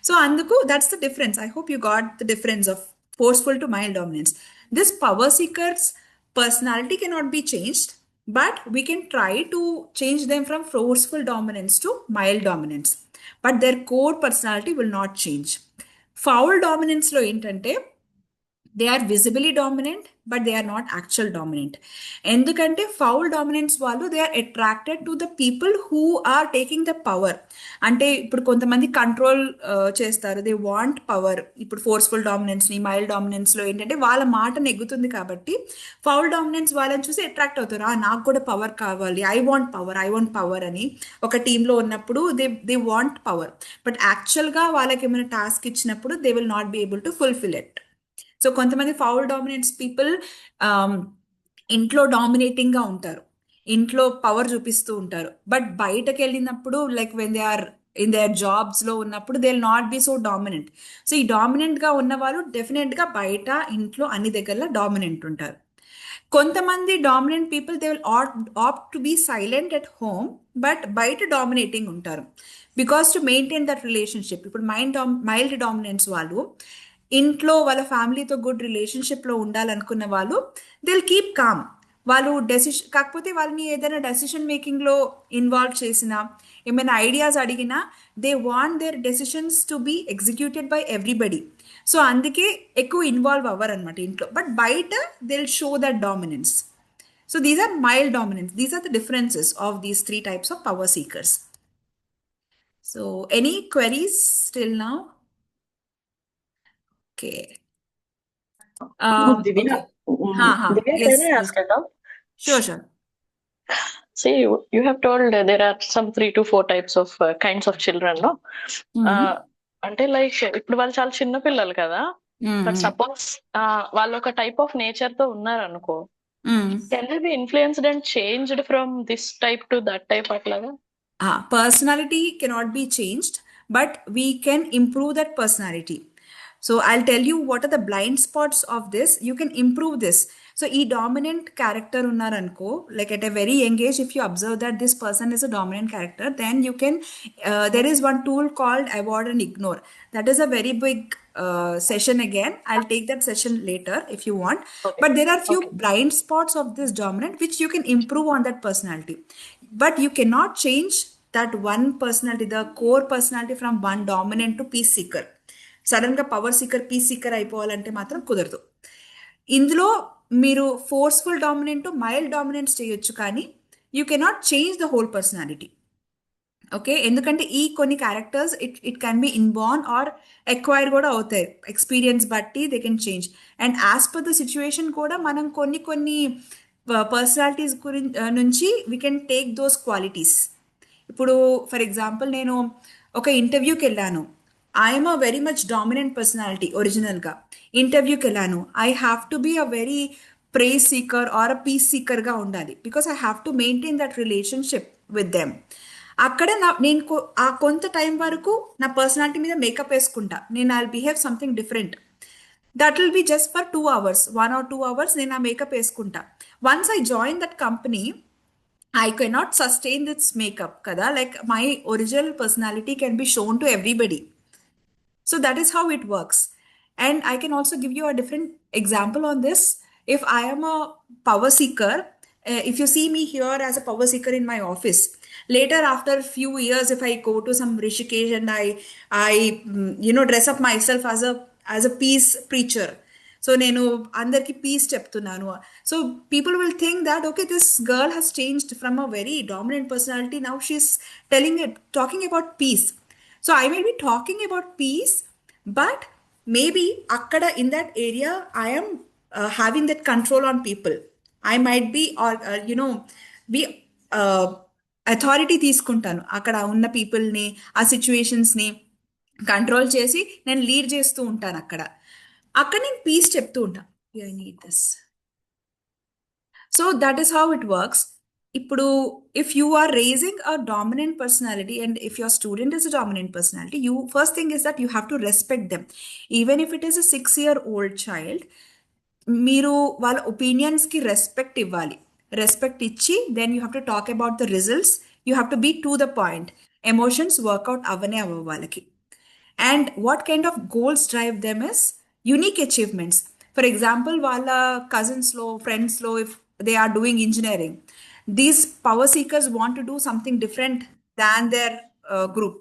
So అందుకు that's the difference. I hope you got the difference of forceful to mild dominance. This power seeker's personality cannot be changed, but we can try to change them from forceful dominance to mild dominance. But their core personality will not change. Foul dominance lo entante they are visibly dominant but they are not actual dominant. ఎందుకంటే foul dominance వాళ్ళు they are attracted to the people who are taking the power. అంటే ఇప్పుడు కొంతమంది control చేస్తారు, they want power. ఇప్పుడు forceful డామినెన్స్ని mild డామినెన్స్లో ఏంటంటే వాళ్ళ మాట నెగ్గుతుంది కాబట్టి ఫౌల్ డామినెన్స్ వాళ్ళని చూసి అట్రాక్ట్ అవుతారు, నాకు కూడా పవర్ కావాలి, ఐ వాంట్ పవర్ అని ఒక టీంలో ఉన్నప్పుడు దే వాంట్ పవర్. బట్ యాక్చువల్గా వాళ్ళకి ఏమైనా టాస్క్ ఇచ్చినప్పుడు they will not be able to fulfil it. So కొంతమంది ఫౌల్ డామినెంట్స్ పీపుల్ ఇంట్లో డామినేటింగ్గా ఉంటారు, ఇంట్లో పవర్ చూపిస్తూ ఉంటారు, బట్ బయటకు వెళ్ళినప్పుడు like when they are in their జాబ్స్లో ఉన్నప్పుడు they will not be so dominant. So ఈ డామినెంట్గా ఉన్న వాళ్ళు డెఫినెట్గా బయట ఇంట్లో అన్ని దగ్గరలో డామినెంట్ ఉంటారు. కొంతమంది dominant people they will opt to be silent at home but బయట డామినేటింగ్ ఉంటారు because to maintain that relationship. ఇప్పుడు మైల్డ్ డామినెన్స్ వాళ్ళు ఇంట్లో వాళ్ళ ఫ్యామిలీతో గుడ్ రిలేషన్షిప్లో ఉండాలనుకున్న వాళ్ళు దే విల్ కీప్ కామ్. వాళ్ళు కాకపోతే వాళ్ళని ఏదైనా డెసిషన్ మేకింగ్లో ఇన్వాల్వ్ చేసినా ఏమైనా ఐడియాస్ అడిగినా they want their decisions to be executed by everybody. So అందుకే ఎక్కువ ఇన్వాల్వ్ అవ్వరు అనమాట ఇంట్లో, బట్ బయట they will show that dominance. So these are mild dominance. These are the differences of these 3 types of power seekers. So any queries till now? Okay. Divya, Okay. Divya, Yes, can I yes. ask a doubt? Sure. See, you have told there are some 3 to 4 types of kinds of children, no? అంటే like ఇప్పుడు వాళ్ళు చాలా చిన్న పిల్లలు కదా, but suppose వాళ్ళు ఒక type of nature తో ఉన్నారు అనుకో, can they be influenced and changed from this type to that type అట్లాగా? Personality cannot be changed, but we can improve that personality. So I'll tell you what are the blind spots of this. You can improve this. So e dominant character unnaranko, like at a very young age, if you observe that this person is a dominant character, then you can there is one tool called avoid and ignore. That is a very big session again. I'll take that session later if you want. Okay. But there are few blind spots of this dominant which you can improve on that personality. But you cannot change that one personality, the core personality, from one dominant to peace seeker. సడన్గా power seeker piece seeker అయిపోవాలంటే మాత్రం కుదరదు. ఇందులో మీరు forceful dominant mild dominants చేయొచ్చు, కానీ you cannot change the whole personality. Okay, ఎందుకంటే ఈ కొన్ని characters it can be inborn or acquire కూడా అవుతాయి, ఎక్స్పీరియన్స్ బట్టి they can change. And as per the situation కూడా మనం కొన్ని పర్సనాలిటీస్ నుంచి we can take those qualities. ఇప్పుడు ఫర్ ఎగ్జాంపుల్ నేను ఒక ఇంటర్వ్యూకి వెళ్ళాను, I'm a very much dominant personality ఒరిజినల్గా. ఇంటర్వ్యూకి వెళ్ళాను, I have to be a very praise seeker or a piece సీకర్గా ఉండాలి, because I have to maintain that relationship with them. అక్కడ నేను ఆ కొంత టైం వరకు నా పర్సనాలిటీ మీద మేకప్ వేసుకుంటా, నేను I behave something different. That will be just for 2 hours, 1 or 2 hours నేను ఆ మేకప్ వేసుకుంటా. Once I join that company, I cannot sustain this makeup kada, like my original personality can be shown to everybody. So that is how it works. And I can also give you a different example on this. If I am a power seeker, if you see me here as a power seeker in my office, later after a few years, if I go to some Rishikesh and I dress up myself as a peace preacher. So నేను అందరికి peace చెప్తున్నాను. So people will think that okay this girl has changed from a very dominant personality, now she's talking about peace. So I may be talking about peace, but maybe akkada in that area I am having that control on people. I might be or be authority తీసుకుంటాను అక్కడ ఉన్న పీపుల్ని, ఆ సిచ్యువేషన్స్ని control చేసి నేను lead చేస్తూ ఉంటాను. అక్కడ నేను పీస్ చెప్తూ ఉంటాను, I need this. So that is how it works. ఇప్పుడు if you are raising a dominant personality and if your student is a dominant personality, you first thing is that you have to respect them. Even if it is a 6-year-old child, మీరు వాళ్ళ ఒపీనియన్స్కి respect ఇవ్వాలి. Respect ఇచ్చి then you have to talk about the results. You have to be to the point. Emotions work out అవనే అవ్వ వాళ్ళకి. And what kind of goals drive them is unique achievements. For example, వాళ్ళ కజిన్స్లో ఫ్రెండ్స్లో if they are doing engineering, these power seekers want to do something different than their group.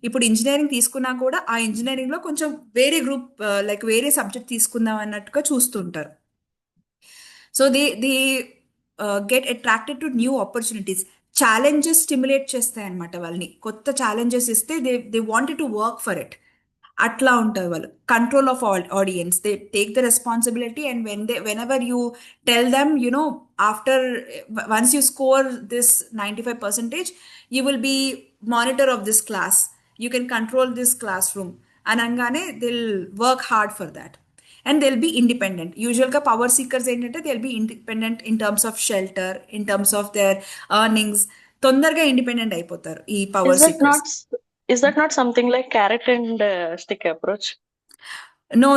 ఇప్పుడు engineering తీసుకున్నా కూడా ఆ ఇంజనీరింగ్లో కొంచెం వేరే గ్రూప్ లైక్ వేరే సబ్జెక్ట్ తీసుకుందాం అన్నట్టుగా చూస్తుంటారు. So they get attracted to new opportunities. Challenges stimulate చేస్తాయి అనమాట వాళ్ళని. కొత్త ఛాలెంజెస్ ఇస్తే they wanted to work for it. అట్లా ఉంటుంది వాళ్ళు. Control of audience, they take the responsibility. And whenever you tell them, after once you score this 95%, you will be monitor of this class, you can control this classroom అనగానే they'll work hard for that. And they'll be independent. Usually power seekers ఏంటంటే they'll be independent in terms of shelter, in terms of their earnings. తొందరగా independent అయిపోతారు ఈ power seekers. Is that not something like carrot and stick approach? No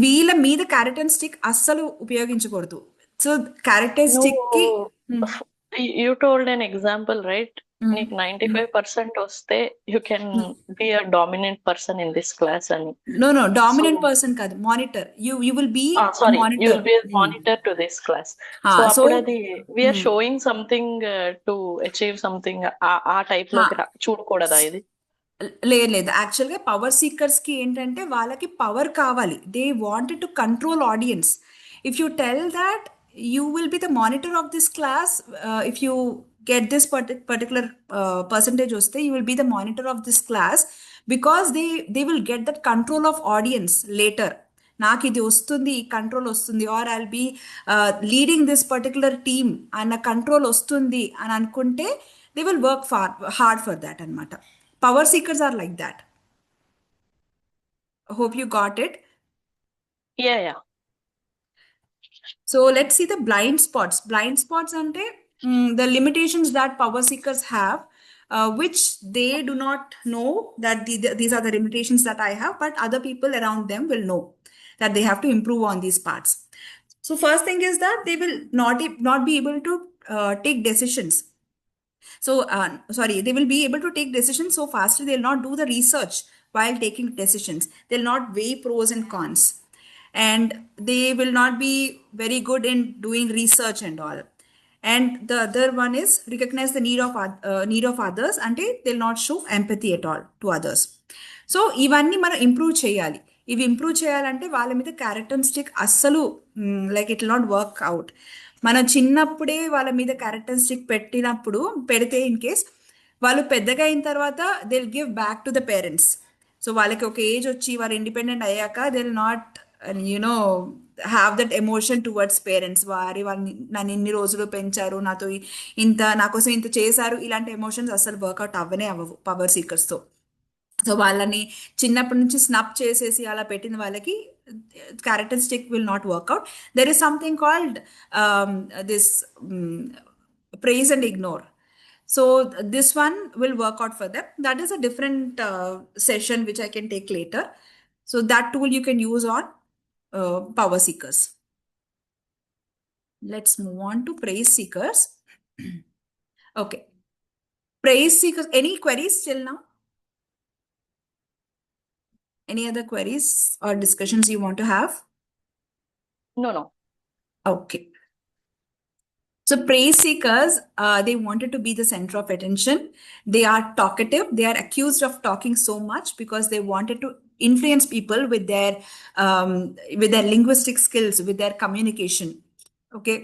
వీళ్ళ మీద carrot and stick అస్సలు ఉపయోగించకూడదు. So carrot and stick కి you told an example, right? నీకు 95% వస్తే you can be a dominant person in this class అని. No, dominant person కాదు, monitor. You will be sorry, monitor. you will be a monitor to this class. So అప్పుడు అది we are showing something to achieve something ఆ type లో చూడకూడదా ఇది? లేదు. యాక్చువల్గా power seekers కి ఏంటంటే వాళ్ళకి పవర్ కావాలి. They wanted to control audience. If you tell that you will be the monitor of this class, if you get this particular percentage వస్తే you will be the monitor of this class, because they will get that control of audience later. నాకు ఇది వస్తుంది, ఈ control వస్తుంది, or I'll be leading this particular team అన్న control వస్తుంది అని అనుకుంటే they will work hard for that అనమాట. Power seekers are like that. Hope you got it. Yeah. So let's see the blind spots. Blind spots ante the limitations that power seekers have, which they do not know that these are the limitations that I have, but other people around them will know that they have to improve on these parts. So first thing is that they will not be able to take decisions. So they will be able to take decisions so fast. They will not do the research while taking decisions. They will not weigh pros and cons, and they will not be very good in doing research and all. And the other one is recognize the need of others, అంటే they'll not show empathy at all to others. So ఇవన్నీ మనం improve చేయాలి. ఇవి improve చేయాలంటే వాళ్ళ మీద characteristic అస్సలు like it will not work out. మనం చిన్నప్పుడే వాళ్ళ మీద క్యారెక్టరిస్టిక్ పెడితే ఇన్ కేస్ వాళ్ళు పెద్దగా అయిన తర్వాత they will give back to the parents. So వాళ్ళకి ఒక ఏజ్ వచ్చి వాళ్ళు ఇండిపెండెంట్ అయ్యాక they will not have that emotion towards parents. వాళ్ళు నన్ను ఇన్ని రోజులు పెంచారు, నా కోసం ఇంత చేశారు, ఇలాంటి ఎమోషన్స్ అస్సలు వర్కౌట్ అవ్వవు పవర్ సీకర్స్తో. సో వాళ్ళని చిన్నప్పటి నుంచి స్నప్ చేసేసి అలా పెట్టిన వాళ్ళకి characteristic will not work out. There is something called this praise and ignore. So this one will work out for them. That is a different session which I can take later. So that tool you can use on power seekers. Let's move on to praise seekers. Okay. Praise seekers. Any queries till now? Any other queries or discussions you want to have? No. Okay. So praise seekers, they wanted to be the center of attention. They are talkative. They are accused of talking so much because they wanted to influence people with their linguistic skills, with their communication. Okay.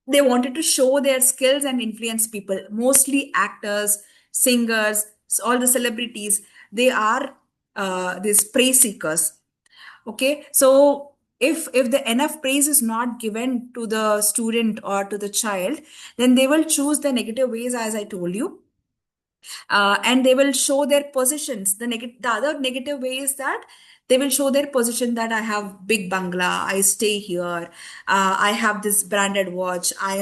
They wanted to show their skills and influence people. Mostly actors, singers, all the celebrities. They are these praise seekers. Okay, so if the enough praise is not given to the student or to the child, then they will choose the negative ways, as I told you, and they will show their positions. The other negative way is that they will show their position, that I have big bangla, I stay here, I have this branded watch, I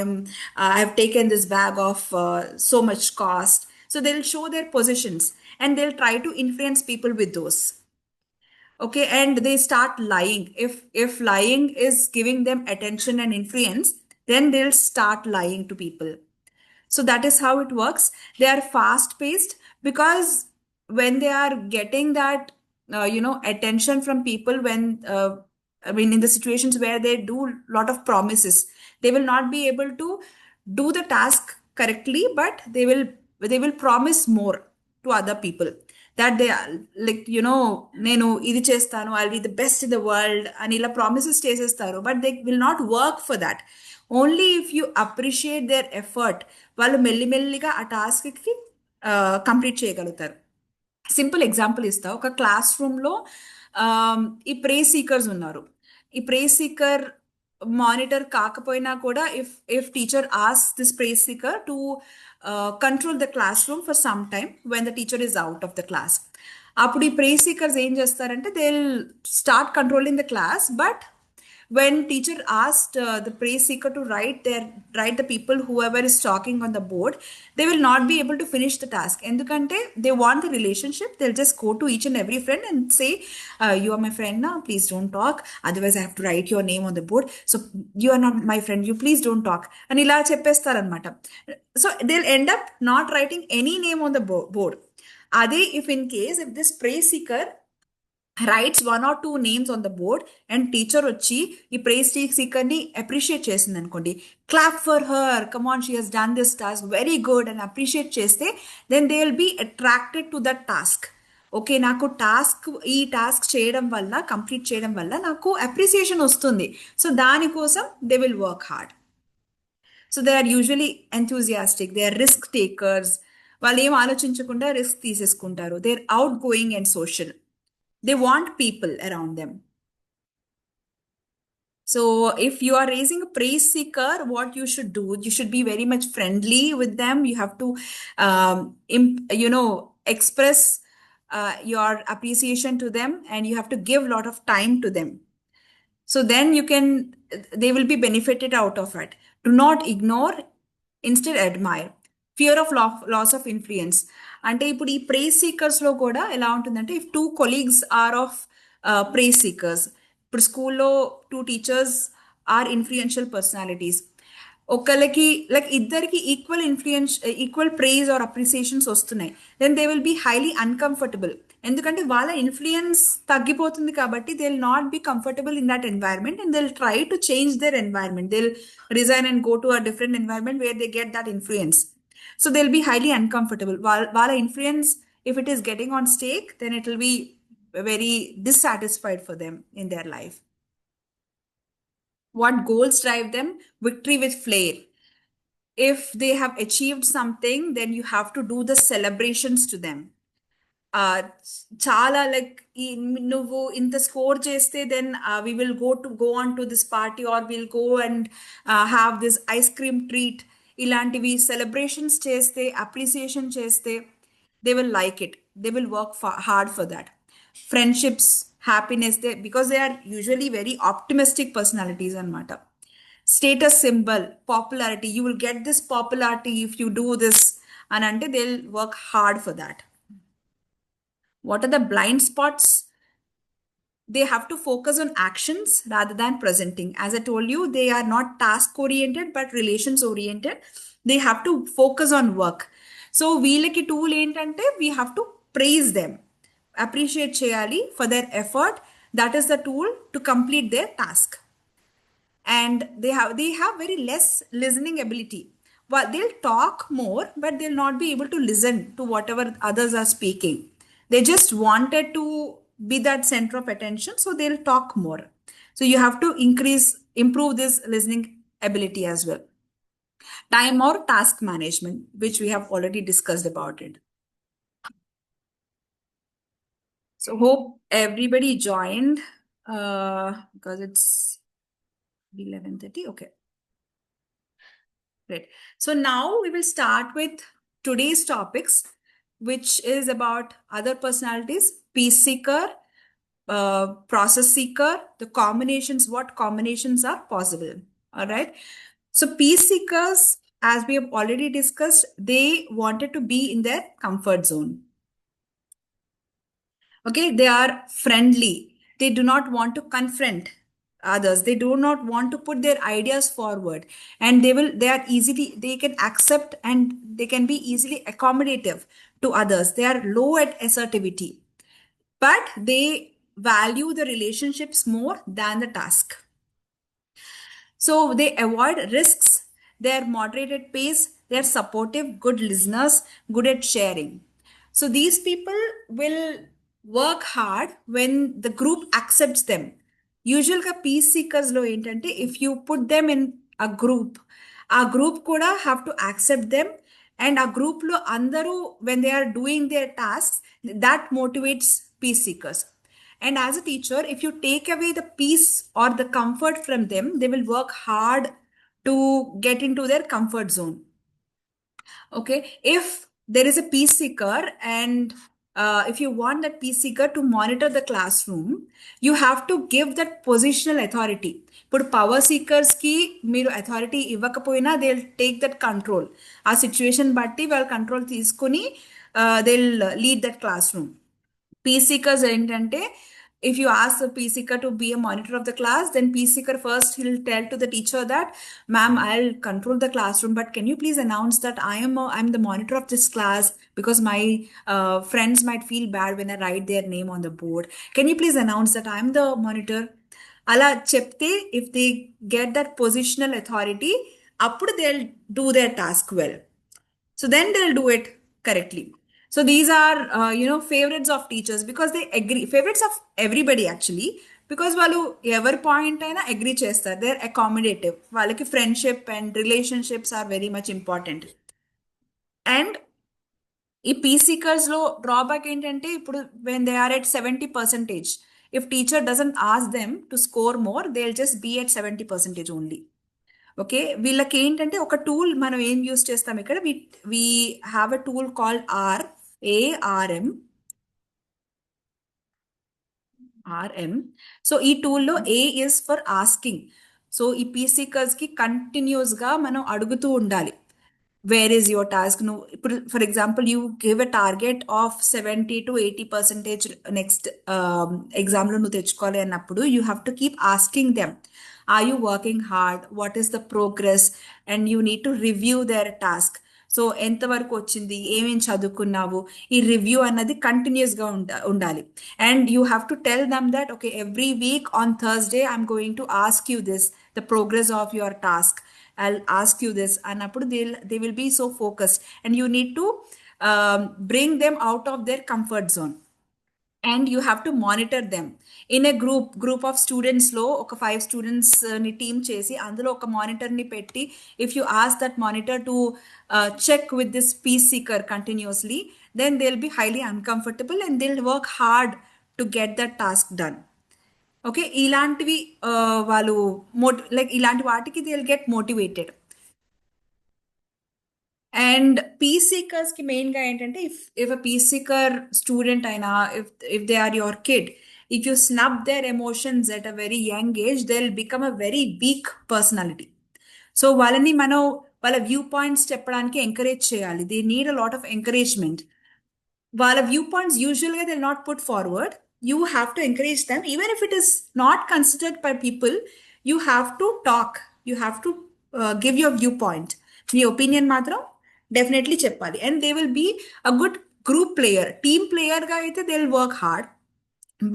have taken this bag of so much cost. So they'll show their positions and they'll try to influence people with those. Okay, and they start lying. If lying is giving them attention and influence, then they'll start lying to people. So that is how it works. They are fast paced because when they are getting that attention from people, when I mean in the situations where they do a lot of promises, they will not be able to do the task correctly, but they will promise more to other people, that they are like, నేను ఇది చేస్తాను, I'll be the best in the world అని ఇలా promises చేసేస్తారు. But they will not work for that. Only if you appreciate there effort, వాళ్ళు మెల్లిమెల్లిగా ఆ టాస్క్కి complete చేయగలుగుతారు. సింపుల్ ఎగ్జాంపుల్ ఇస్తా. ఒక క్లాస్ రూమ్లో ఈ ప్రే సీకర్స్ ఉన్నారు. ఈ ప్రే సీకర్ మానిటర్ కాకపోయినా కూడా, if teacher ask this pray seeker to control the class room for some time when the teacher is out of the class, అప్పుడు ఈ ప్రే సీకర్స్ ఏం చేస్తారంటే they will start controlling the class. But when teacher asked the praise seeker to write the people whoever is talking on the board, they will not be able to finish the task. Endukante they want the relationship, they'll just go to each and every friend and say, you are my friend now, please don't talk, otherwise I have to write your name on the board, so you are not my friend, you please don't talk అని ఇలా చెప్పేస్తారు అనమాట. So they'll end up not writing any name on the board. Ade if in case if this praise seeker writes one or two names on the board and teacher వచ్చి ఈ praise seeker ని appreciate చేసింది అనుకోండి, clap for her, come on, she has done this task very good and appreciate చేస్తే, then they will be attracted to that task. Okay, నాకు ఈ task చేయడం వల్ల, కంప్లీట్ చేయడం వల్ల నాకు అప్రిసియేషన్ వస్తుంది. సో దానికోసం they will work hard. So they are usually enthusiastic, they are risk takers. వాళ్ళు ఏం ఆలోచించకుండా రిస్క్ తీసేసుకుంటారు. They are outgoing and social. They want people around them. So if you are raising a praise seeker, what you should do, you should be very much friendly with them. You have to, express your appreciation to them, and you have to give a lot of time to them. So then they will be benefited out of it. Do not ignore, instead admire. Fear of loss of influence. అంటే ఇప్పుడు ఈ praise సీకర్స్లో కూడా ఎలా ఉంటుందంటే, if 2 colleagues are of praise seekers, ఇప్పుడు స్కూల్లో 2 teachers are influential personalities, ఒకళ్ళకి like ఇద్దరికి ఈక్వల్ ప్రైజ్ ఆర్ అప్రిసియేషన్స్ వస్తున్నాయి, then they will be highly uncomfortable. ఎందుకంటే వాళ్ళ ఇన్ఫ్లుయెన్స్ తగ్గిపోతుంది కాబట్టి they will not be comfortable in that environment and they will try to change their environment. They will resign and go to a different environment where they get that influence. So they'll be highly uncomfortable. While influence, if it is getting on stake, then it will be very dissatisfied for them in their life. What goals drive them? Victory with flair. If they have achieved something, then you have to do the celebrations to them. చాలా like నువ్వు ఇంత score చేస్తే then we will go on to this party, or we'll go and have this ice cream treat. ఇలాంటివి celebrations చేస్తే, appreciation చేస్తే, they will like it, they will work hard for that. Friendships, happiness, because they are usually very optimistic personalities అనమాట. Status symbol, popularity, you will get this popularity if you do this అని అంటే they will work hard for that. What are the blind spots? They have to focus on actions rather than presenting. As I told you, they are not task oriented but relations oriented. They have to focus on work. So వీళ్ళకి tool ఏంటంటే we have to praise them, appreciate చేయాలి for their effort. That is the tool to complete their task. And they have very less listening ability. Well, they'll talk more but they'll not be able to listen to whatever others are speaking. They just wanted to be that center of attention, so they'll talk more. So you have to improve this listening ability as well. Time or task management, which we have already discussed about it. So hope everybody joined, because it's 11:30. Okay. Great. So now we will start with today's topics, which is about other personalities, peace seeker, process seeker, the combinations, what combinations are possible. All right. So peace seekers, as we have already discussed, they wanted to be in their comfort zone. Okay, they are friendly. They do not want to confront others. They do not want to put their ideas forward, and they can accept and they can be easily accommodative to others. They are low at assertivity, but they value the relationships more than the task. So they avoid risks, they're moderated pace, they're supportive, good listeners, good at sharing. So these people will work hard when the group accepts them. Usual ka peace seekers lo entante, if you put them in a group kuda have to accept them, and a group lo andaru when they are doing their tasks, that motivates peace seekers. And as a teacher, if you take away the peace or the comfort from them, they will work hard to get into their comfort zone. Okay, if there is a peace seeker, and if you want that peace seeker to monitor the classroom, you have to give that positional authority. ఇప్పుడు power seekers కి మీరు authority ఇవ్వకపోయినా they take that control. ఆ situation బట్టి వాళ్ళు control తీసుకుని they lead that class room. Peace seekers ఏంటంటే, if you ask the peace seeker to be a monitor of the class, then peace seeker first he'll tell to the teacher that, ma'am, I'll control the classroom, but can you please announce that I'm the monitor of this class, because my friends might feel bad when I write their name on the board. Can you please announce that I'm the monitor? అలా చెప్తే, if they get that positional authority, అప్పుడు they'll do their task well. So then they'll do it correctly. So these are, favorites of teachers, because they agree. Favorites of everybody actually, because వాళ్ళు ఎవరి point అయినా agree చేస్తారు. They are accommodative. వాళ్ళకి friendship and relationships are very much important. And ఈ peace seekers లో drawback ఏంటంటే, ఇప్పుడు when they are at 70%, if teacher doesn't ask them to score more, they will just be at 70% only. Okay, వీళ్ళకి ఏంటంటే ఒక tool మనం ఏం use చేస్తాం ఇక్కడ, we have a tool called ARM. So ఈ టూల్లో A is for asking. So ఈ పీసీకర్స్ కి కంటిన్యూస్ గా మనం అడుగుతూ ఉండాలి, వేర్ ఈస్ యువర్ టాస్క్. నువ్వు ఇప్పుడు for example you give a target of 70 to 80% next ఎగ్జామ్లో నువ్వు తెచ్చుకోవాలి అన్నప్పుడు, you have to keep asking them, are you working hard, what is the progress, and you need to review their task. So ఎంతవరకు వచ్చింది, ఏమేం చదువుకున్నావు, ఈ review అన్నది కంటిన్యూస్గా ఉండాలి. And you have to tell them that, okay, every week on Thursday I'm going to ask you this, the progress of your task, I'll ask you this. అన్నప్పుడు they will be so focused, and you need to bring them out of their comfort zone. And you have to monitor them in a group of students లో ఒక 5 students ని team చేసి అందులో ఒక monitor ని పెట్టి, if you ask that monitor to check with this peace seeker continuously, then they'll be highly uncomfortable and they'll work hard to get that task done. Okay, ఇలాంటివి వాళ్ళు ఇలాంటి వాటికి they will get motivated. And peace seekers కి main గా ఏంటంటే, if a peace seeker student అయినా, if they are your kid, if you snub their emotions at a very young age, they will become a very weak personality. So వాళ్ళని మనం వాళ్ళ view points చెప్పడానికి encourage చేయాలి. They need a lot of encouragement. వాళ్ళ view points యూజువల్గా they not put forward. You have to encourage them even if it is not considered by people. You have to talk, you have to give your view point. మీ opinion మాత్రం definitely చెప్పాలి. And they will be a good group player. Team ప్లేయర్గా అయితే they will work hard.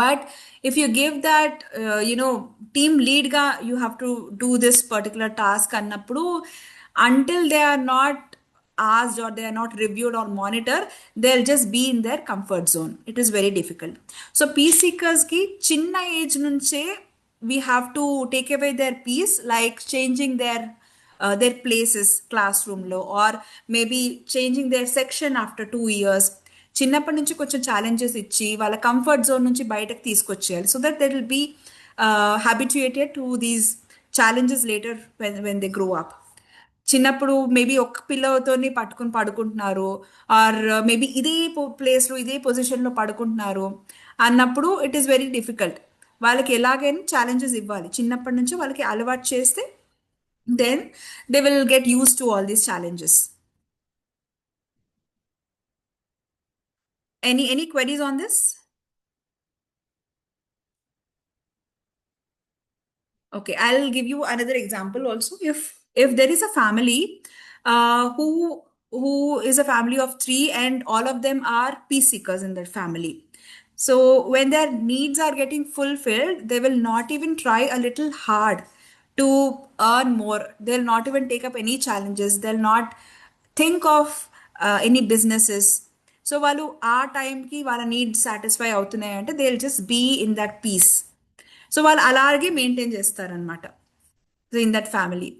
But if you give that, team lead ga, you have to do this particular task annappudu, until they are not asked or they are not reviewed or monitored, they'll just be in their comfort zone. It is very difficult. So peace seekers ki chinna age nunche we have to take away their peace, like changing their places classroom lo, or maybe changing their section after 2 years. చిన్నప్పటి నుంచి కొంచెం challenges ఇచ్చి వాళ్ళ comfort zone నుంచి బయటకు తీసుకొచ్చేయాలి, so that they will be habituated to these challenges later when they grow up. చిన్నప్పుడు maybe ఒక్క పిల్లతోని పట్టుకుని పడుకుంటున్నారు, ఆర్ మేబీ ఇదే ప్లేస్లో ఇదే పొజిషన్లో పడుకుంటున్నారు అన్నప్పుడు ఇట్ ఈస్ వెరీ డిఫికల్ట్. వాళ్ళకి ఎలాగైనా ఛాలెంజెస్ ఇవ్వాలి, చిన్నప్పటి నుంచి వాళ్ళకి అలవాటు చేస్తే then they will get use to all these challenges. Any queries on this? Okay, I'll give you another example also. If there is a family who is a family of three, and all of them are peace seekers in that family. So when their needs are getting fulfilled, they will not even try a little hard to earn more. They'll not even take up any challenges. They'll not think of any businesses. So వాళ్ళు ఆ టైంకి వాళ్ళ needs satisfy అవుతున్నాయంటే they will just be in that peace. So వాళ్ళు అలాగే maintain చేస్తారనమాట in that family.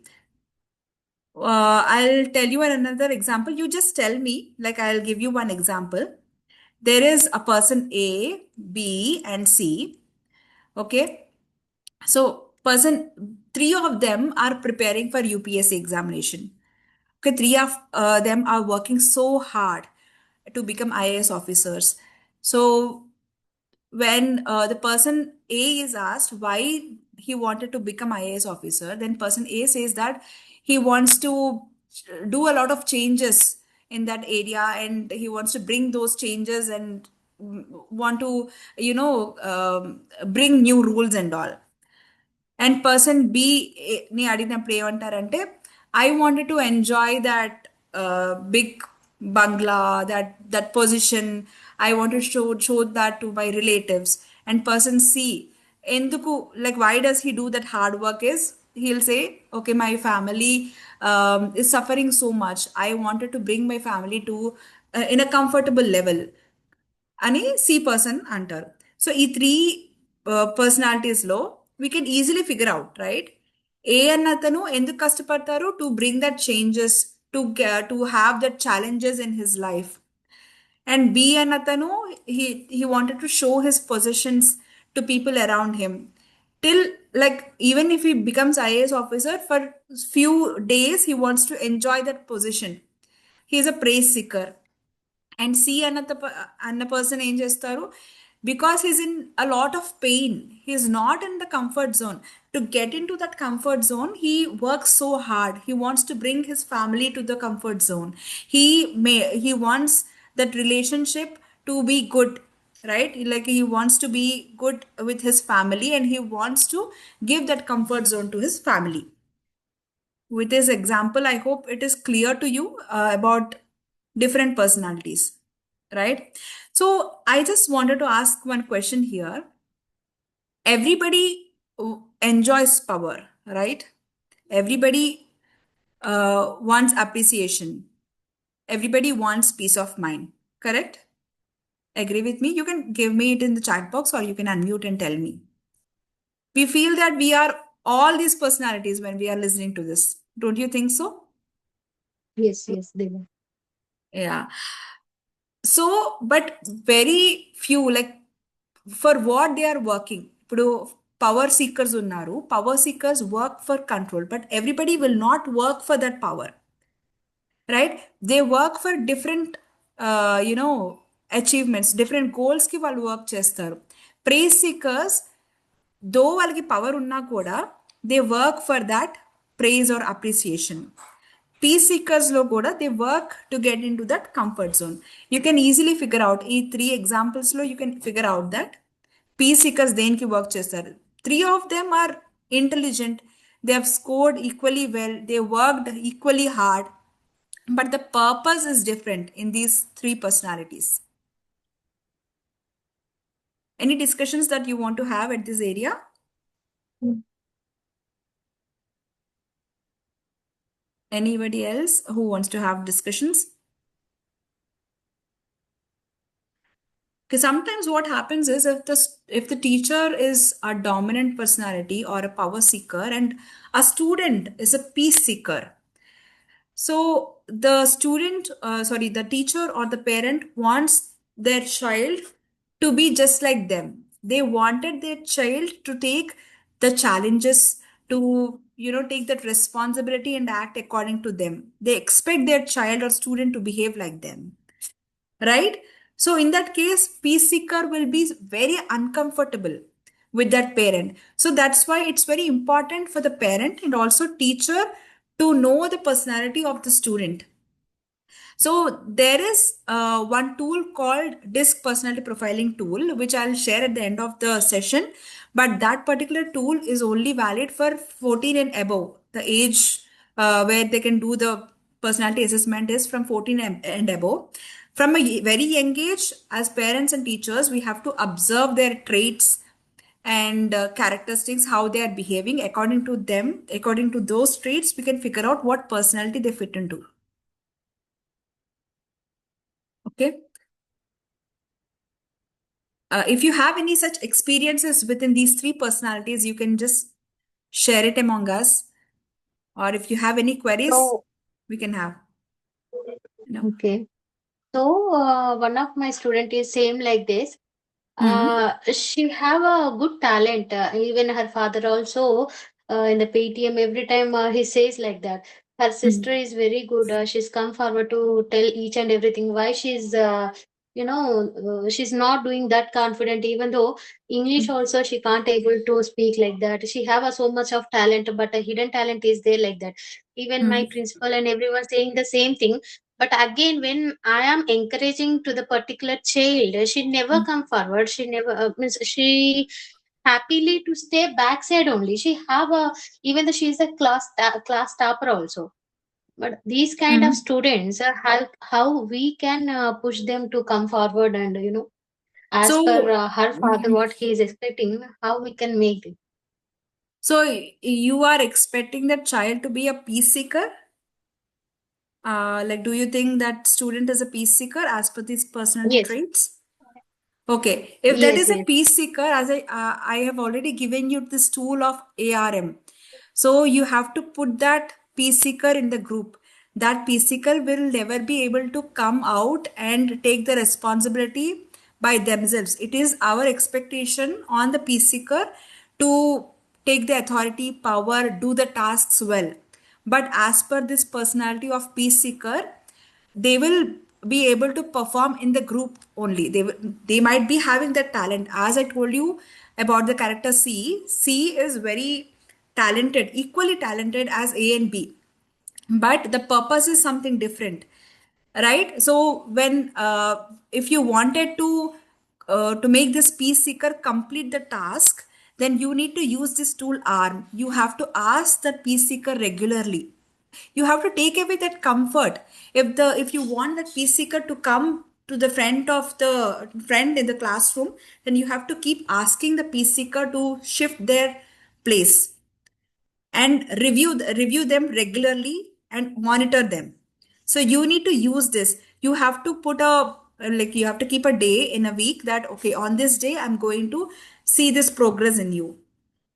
I'll tell you another example. You just tell me, like I'll give you one example. There is a person A, B, and C. Okay. So three of them are preparing for UPSC examination. Okay, three of them are working so hard to become IAS officers. So when the person A is asked why he wanted to become IAS officer, then person A says that he wants to do a lot of changes in that area, and he wants to bring those changes and want to, bring new rules and all. And person B ని అడిగినప్పుడు ఏమంటారంటే, I wanted to enjoy that big bungalow, that position, I want to show that to my relatives. And person C ఎందుకు, like why does he do that hard work is, he'll say, okay, my family is suffering so much, I wanted to bring my family to in a comfortable level అని C person అంటారు. So ఈ three పర్సనాలిటీస్లో we can easily figure out, right? A అన్నతను ఎందుకు కష్టపడతారు to bring that changes, to have that challenges in his life. And B అన్నతను he wanted to show his positions to people around him, till, like, even if he becomes IAS officer, for few days he wants to enjoy that position. He is a praise seeker. And C అన్న person ఏం చేస్తారు, because he's in a lot of pain, he's not in the comfort zone. To get in to that comfort zone, he works so hard, he wants to bring his family to the comfort zone. He wants that relationship to be good, right? Like he wants to be good with his family, and he wants to give that comfort zone to his family. With this example, I hope it is clear to you about different personalities, right? So I just wanted to ask one question here. Everybody enjoys power, right? Everybody wants appreciation. Everybody wants peace of mind, correct? Agree with me? You can give me it in the chat box, or you can unmute and tell me. We feel that we are all these personalities when we are listening to this. Don't you think so? Yes, they were. Yeah. So, but very few, like, for what they are working. ఇప్పుడు power seekers ఉన్నారు, power seekers work for control, but everybody will not work for that power, right? They work for different achievements, different గోల్స్కి వాళ్ళు work చేస్తారు. Praise seekers, దో వాళ్ళకి power ఉన్నా కూడా they work for that praise or appreciation. Peace seekers లో కూడా they work to get into that comfort zone. You can easily figure out ఈ 3 examples లో you can figure out that peace seekers దేనికి work చేస్తారు. 3 of them are intelligent, they have scored equally well, they worked equally hard, but the purpose is different in these 3 personalities. Any discussions that you want to have at this area? Anybody else who wants to have discussions? Because sometimes what happens is if the teacher is a dominant personality or a power seeker and a student is a peace seeker, so the teacher or the parent wants their child to be just like them. They wanted their child to take the challenges, to take that responsibility and act according to them. They expect their child or student to behave like them, right? So in that case, peace seeker will be very uncomfortable with that parent. So that's why it's very important for the parent and also teacher to know the personality of the student. So there is one tool called DISC personality profiling tool, which I'll share at the end of the session. But that particular tool is only valid for 14 and above. The age where they can do the personality assessment is from 14 and above. From a very young age, as parents and teachers, we have to observe their traits and characteristics, how they are behaving. According to them, according to those traits, we can figure out what personality they fit into. Okay. If you have any such experiences within these 3 personalities, you can just share it among us. Or if you have any queries, So, we can have. No. okay. So, one of my student is same like this. She have a good talent. Even her father also in the PTM every time he says like that. Her sister is very good. She's come forward to tell each and everything why she's she's not doing that confident. Even though English also she can't able to speak like that. She have a so much of talent, but a hidden talent is there like that. Even my principal and everyone saying the same thing. But again, when I am encouraging to the particular child, she never come forward. She never means she happily to stay backside only. She have a even though she is a class topper also. But these kind of students, how we can push them to come forward and as So, per her father what he is expecting, how we can make it. so you are expecting that child to be a peace seeker? Like, do you think that student is a peace seeker as per these personality Yes, traits? Okay, if that yes, is a yes. peace seeker, as I have already given you this tool of ARM. So you have to put that peace seeker in the group. That peace seeker will never be able to come out and take the responsibility by themselves. It is our expectation on the peace seeker to take the authority, power, do the tasks well. But as per this personality of peace seeker, they will be able to perform in the group only. They might be having that talent. As I told you about the character C is very talented, equally talented as A and B, but the purpose is something different, right? So when if you wanted to make this peace seeker complete the task, then you need to use this tool ARM. You have to ask the peace seeker regularly. You have to take away that comfort. If you want that peace seeker to come to the friend in the classroom, then you have to keep asking the peace seeker to shift their place and review them regularly and monitor them. So you need to use this. You have to put a like you have to keep a day in a week that okay, on this day I'm going to see this progress in you.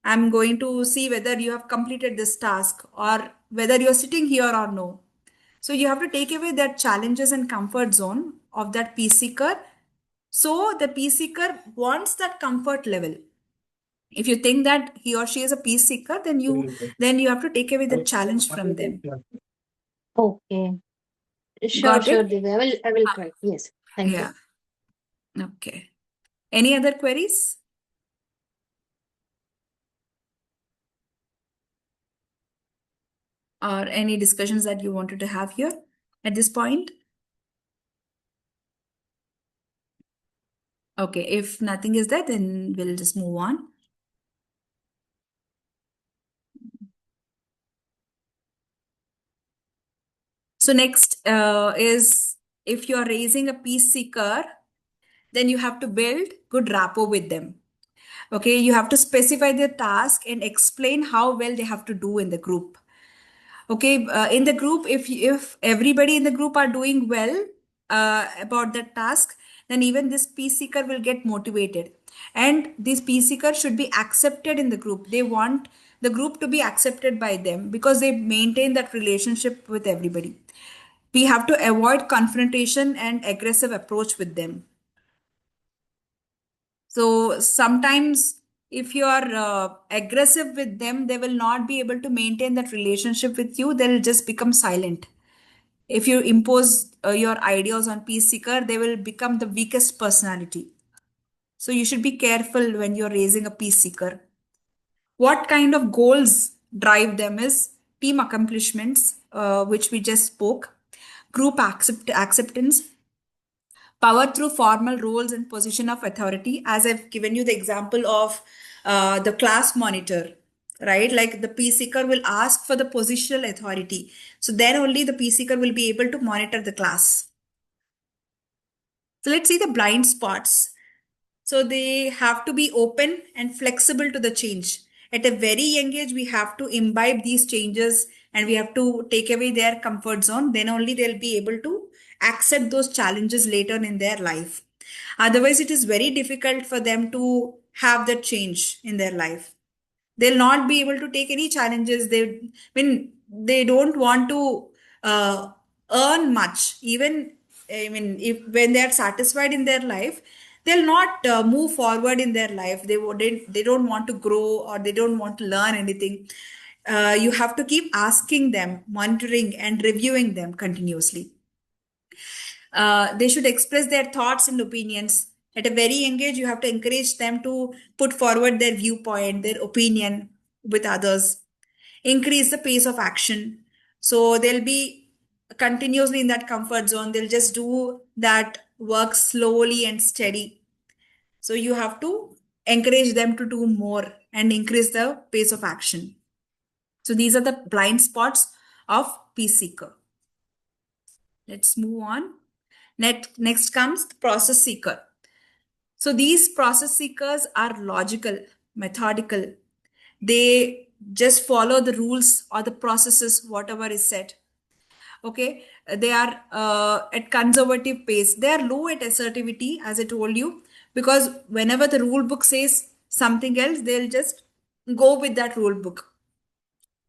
I'm going to see whether you have completed this task or whether you're sitting here or no. So you have to take away that challenges and comfort zone of that peace seeker. So the peace seeker wants that comfort level. If you think that he or she is a peace seeker, then you have to take away the challenge from them. Okay. Sure, Got sure, it? Divya. I will try. Yes. Thank you. Yeah. Okay. Any other queries? or any discussions that you wanted to have here at this point? Okay, if nothing is there, then we'll just move on. So next is, if you're raising a peace seeker, then you have to build good rapport with them. Okay, you have to specify their task and explain how well they have to do in the group. Okay, in the group, if everybody in the group are doing well about that task, then even this peace seeker will get motivated. And this peace seeker should be accepted in the group. They want the group to be accepted by them because they maintain that relationship with everybody. We have to avoid confrontation and aggressive approach with them. So sometimes if you are aggressive with them, they will not be able to maintain that relationship with you. They'll just become silent. If you impose your ideas on peace seeker, they will become the weakest personality. So you should be careful when you're raising a peace seeker. What kind of goals drive them is team accomplishments, which we just spoke, group acceptance, power through formal roles and position of authority, as I've given you the example of the class monitor, right? Like the peace seeker will ask for the positional authority. So then only the peace seeker will be able to monitor the class. So let's see the blind spots. So they have to be open and flexible to the change. At a very young age, we have to imbibe these changes and we have to take away their comfort zone. Then only they'll be able to accept those challenges later in their life. Otherwise, it is very difficult for them to have that change in their life. They'll not be able to take any challenges. They don't want to uh, earn much. Even if when they are satisfied in their life, they'll not move forward in their life. They don't want to grow or they don't want to learn anything. You have to keep asking them, monitoring and reviewing them continuously. They should express their thoughts and opinions. At a very young age, you have to encourage them to put forward their viewpoint, their opinion with others. Increase the pace of action. So they'll be continuously in that comfort zone. They'll just do that work slowly and steady. So you have to encourage them to do more and increase the pace of action. So these are the blind spots of peace seeker. Let's move on. Next comes the process seeker. So these process seekers are logical, methodical. They just follow the rules or the processes, whatever is said. Okay, they are at conservative pace. They are low at assertivity, as I told you, because whenever the rule book says something else, they'll just go with that rule book.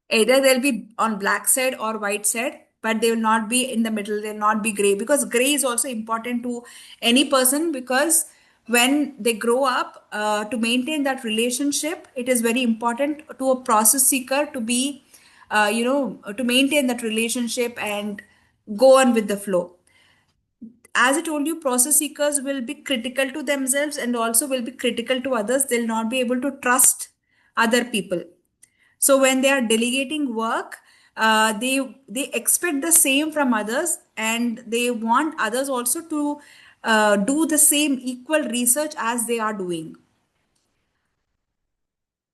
Either they'll be on black side or white side, but they will not be in the middle. They'll not be gray, because gray is also important to any person, because when they grow up, to maintain that relationship, it is very important to a process seeker to be to maintain that relationship and go on with the flow. As I told you, process seekers will be critical to themselves and also will be critical to others. They'll not be able to trust other people. So when they are delegating work, they expect the same from others, and they want others also to do the same equal research as they are doing.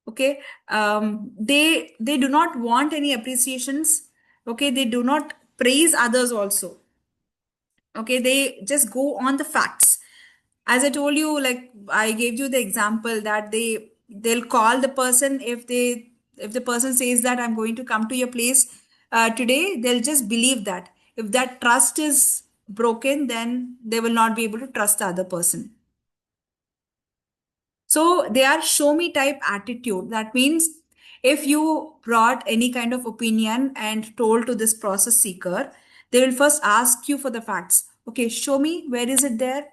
Okay, they do not want any appreciations. Okay, they do not praise others also. Okay, they just go on the facts. As I told you, like I gave you the example that they'll call the person if the person says that I'm going to come to your place today, they'll just believe that. If that trust is broken, then they will not be able to trust the other person. So they are show me type attitude. That means if you brought any kind of opinion and told to this process seeker, they will first ask you for the facts. Okay, show me, where is it there?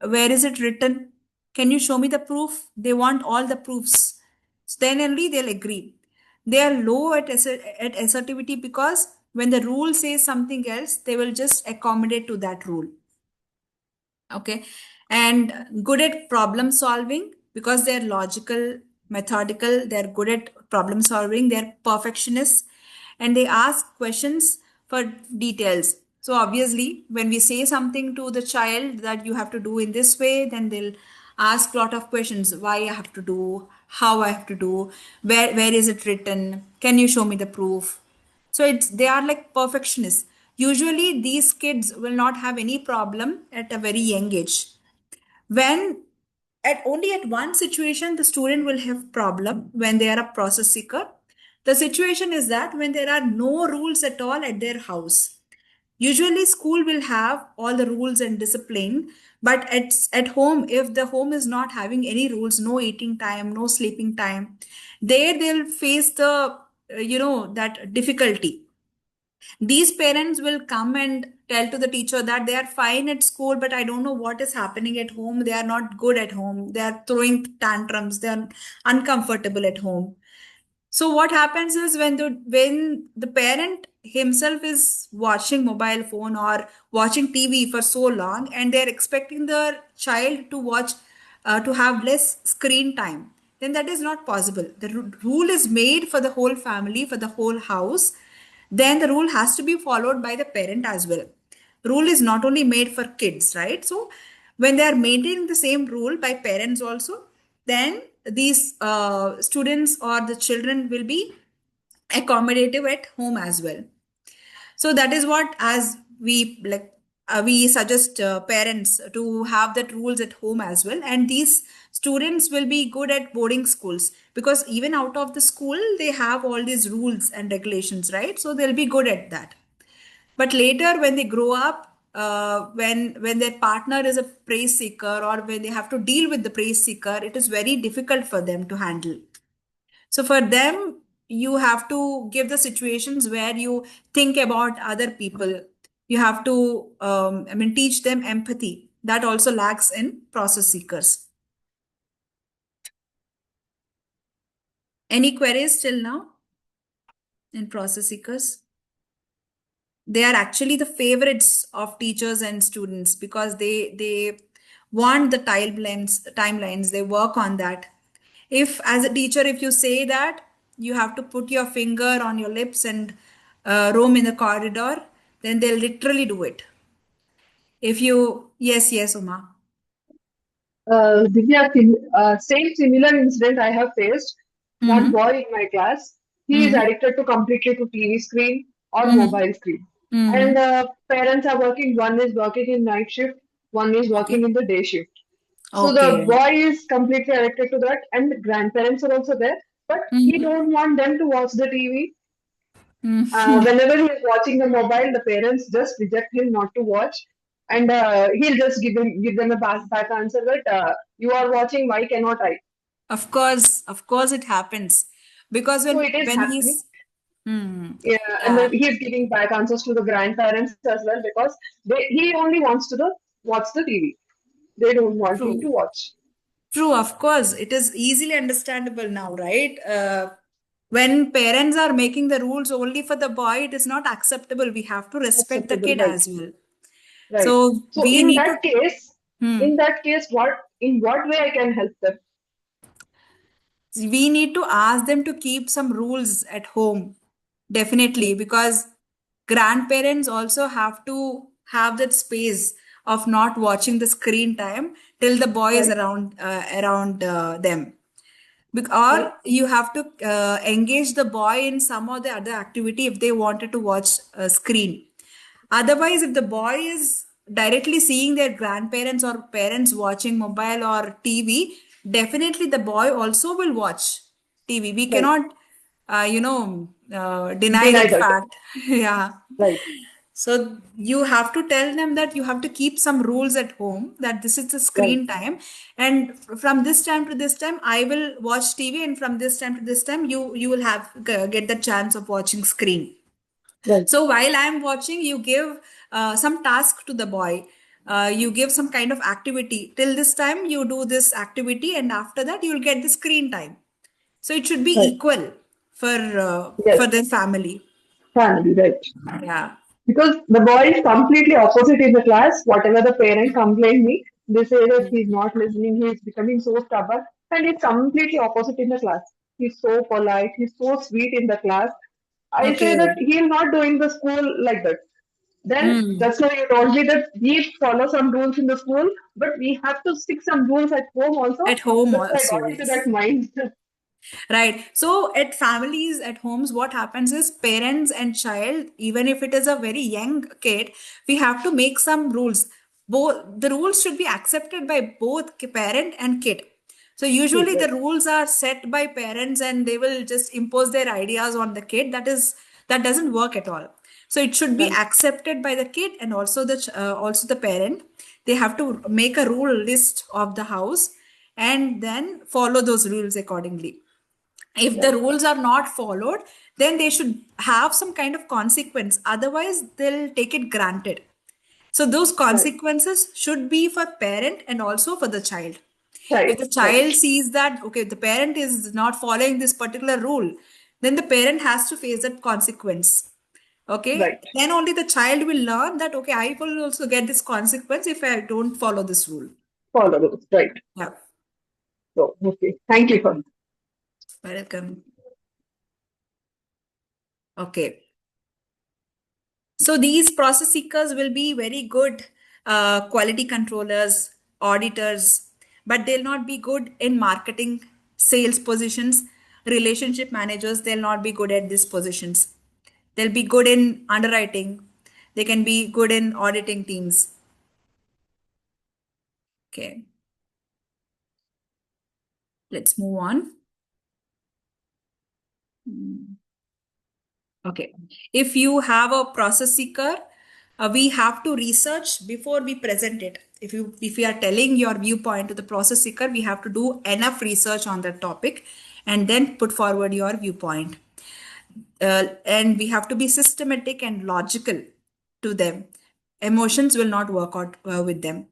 Where is it written? Can you show me the proof? They want all the proofs. So then only they'll agree. They are low at assertivity because when the rule says something else, they will just accommodate to that rule. Okay, and good at problem solving because they're logical, methodical, they're good at problem solving, they're perfectionists, and they ask questions for details. So obviously, when we say something to the child that you have to do in this way, then they'll ask a lot of questions. Why I have to do, how I have to do, where is it written? Can you show me the proof? So it's they are like perfectionists. Usually these kids will not have any problem at a very young age. When at only at one situation the student will have problem when they are a process seeker. The situation is that when there are no rules at all at their house. Usually school will have all the rules and discipline, but at home, if the home is not having any rules, no eating time, no sleeping time, there they'll face the that difficulty. These parents will come and tell to the teacher that they are fine at school, but I don't know what is happening at home. They are not good at home. They are throwing tantrums. They are uncomfortable at home. So what happens is when the parent himself is watching mobile phone or watching TV for so long, and they're expecting the child to watch to have less screen time, then that is not possible. The rule is made for the whole family, for the whole house. Then the rule has to be followed by the parent as well. Rule is not only made for kids, right? So when they are maintaining the same rule by parents also, then these students or the children will be accommodative at home as well. So that is what, as we suggest parents to have that rules at home as well, and these students will be good at boarding schools, because even out of the school they have all these rules and regulations, right? So they'll be good at that. But later, when they grow up, when their partner is a praise seeker, or when they have to deal with the praise seeker, it is very difficult for them to handle. So for them, you have to give the situations where you think about other people. You have to, teach them empathy. That also lacks in process seekers. Any queries till now in process seekers? They are actually the favorites of teachers and students because they want the timelines. They work on that. If as a teacher, if you say that you have to put your finger on your lips and roam in the corridor, then they'll literally do it. If you yes, Uma. Divya, same similar incident I have faced. One Mm-hmm. boy in my class, he is Mm-hmm. addicted to completely to TV screen or Mm-hmm. mobile screen. Mm-hmm. And parents are working, one is working in night shift, one is working Okay. in the day shift. So the Okay. boy is completely addicted to that, and the grandparents are also there, but he Mm-hmm. don't want them to watch the TV. Mm-hmm. Whenever he is watching the mobile, the parents just reject him not to watch, and he'll just give them a back answer that you are watching, why cannot I? Of course, it happens because So when it is when happening. he's hmm, Yeah, and yeah. then he is giving back answers to the grandparents as well because he only wants to watch the TV. They don't want him to True. watch. True, of course. It is easily understandable now, right? When parents are making the rules only for the boy, it is not acceptable. We have to respect the Acceptable, kid right? as well. Right. So So we need to, hmm, in that case, what way I can help them? we need to ask them to keep some rules at home, definitely, because grandparents also have to have that space of not watching the screen time till the boy is Right, around them. Or right, you have to engage the boy in some or the other activity if they wanted to watch a screen. Otherwise, if the boy is directly seeing their grandparents or parents watching mobile or TV, definitely the boy also will watch TV. We right. cannot, deny Deny that that. fact. Yeah. Right, So you have to tell them that you have to keep some rules at home, that this is the right, screen time, and from this time to this time I will watch TV, and from this time to this time you will have get the chance of watching screen. right, So while I am watching, you give some task to the boy. You give some kind of activity. Till this time, you do this activity, and after that, you will get the screen time. So it should be right. equal Yes, for the family. family, right. Yeah. Because the boy is completely opposite in the class. Whatever the parent complain me, they say that he's not listening, he's becoming so stubborn, and he's completely opposite in the class. He's so polite, he's so sweet in the class. I say Okay. that he'll not do in the school like that. Then Hmm. that's why you told me that we follow some rules in the school, but we have to stick some rules at home also. At home That's why I also, got into that yes. mind. Right. So at families, at homes, what happens is parents and child, even if it is a very young kid, we have to make some rules. Both the rules should be accepted by both parent and kid. So usually the Right. rules are set by parents and they will just impose their ideas on the kid. That doesn't work at all. So it should be Right. accepted by the kid and also the parent. They have to make a rule list of the house and then follow those rules accordingly. If the Right. rules are not followed, then they should have some kind of consequence. Otherwise, they'll take it granted. So those Right. consequences should be for parent and also for the child. If Right. the Right. child sees that, okay, the parent is not following this particular rule, then the parent has to face that consequence. Okay. Right. Then only the child will learn that, okay, I will also get this consequence if I don't follow this rule. Follow rules. Right. Yeah. So, okay. Thank you for Welcome. Okay. So these process seekers will be very good quality controllers, auditors, but they'll not be good in marketing, sales positions, relationship managers. They'll not be good at these positions. They'll be good in underwriting. They can be good in auditing teams. Okay, let's move on. Okay, if you have a process seeker, we have to research before we present it. If you are telling your viewpoint to the process seeker, we have to do enough research on that topic and then put forward your viewpoint. And we have to be systematic and logical to them. Emotions will not work out with them.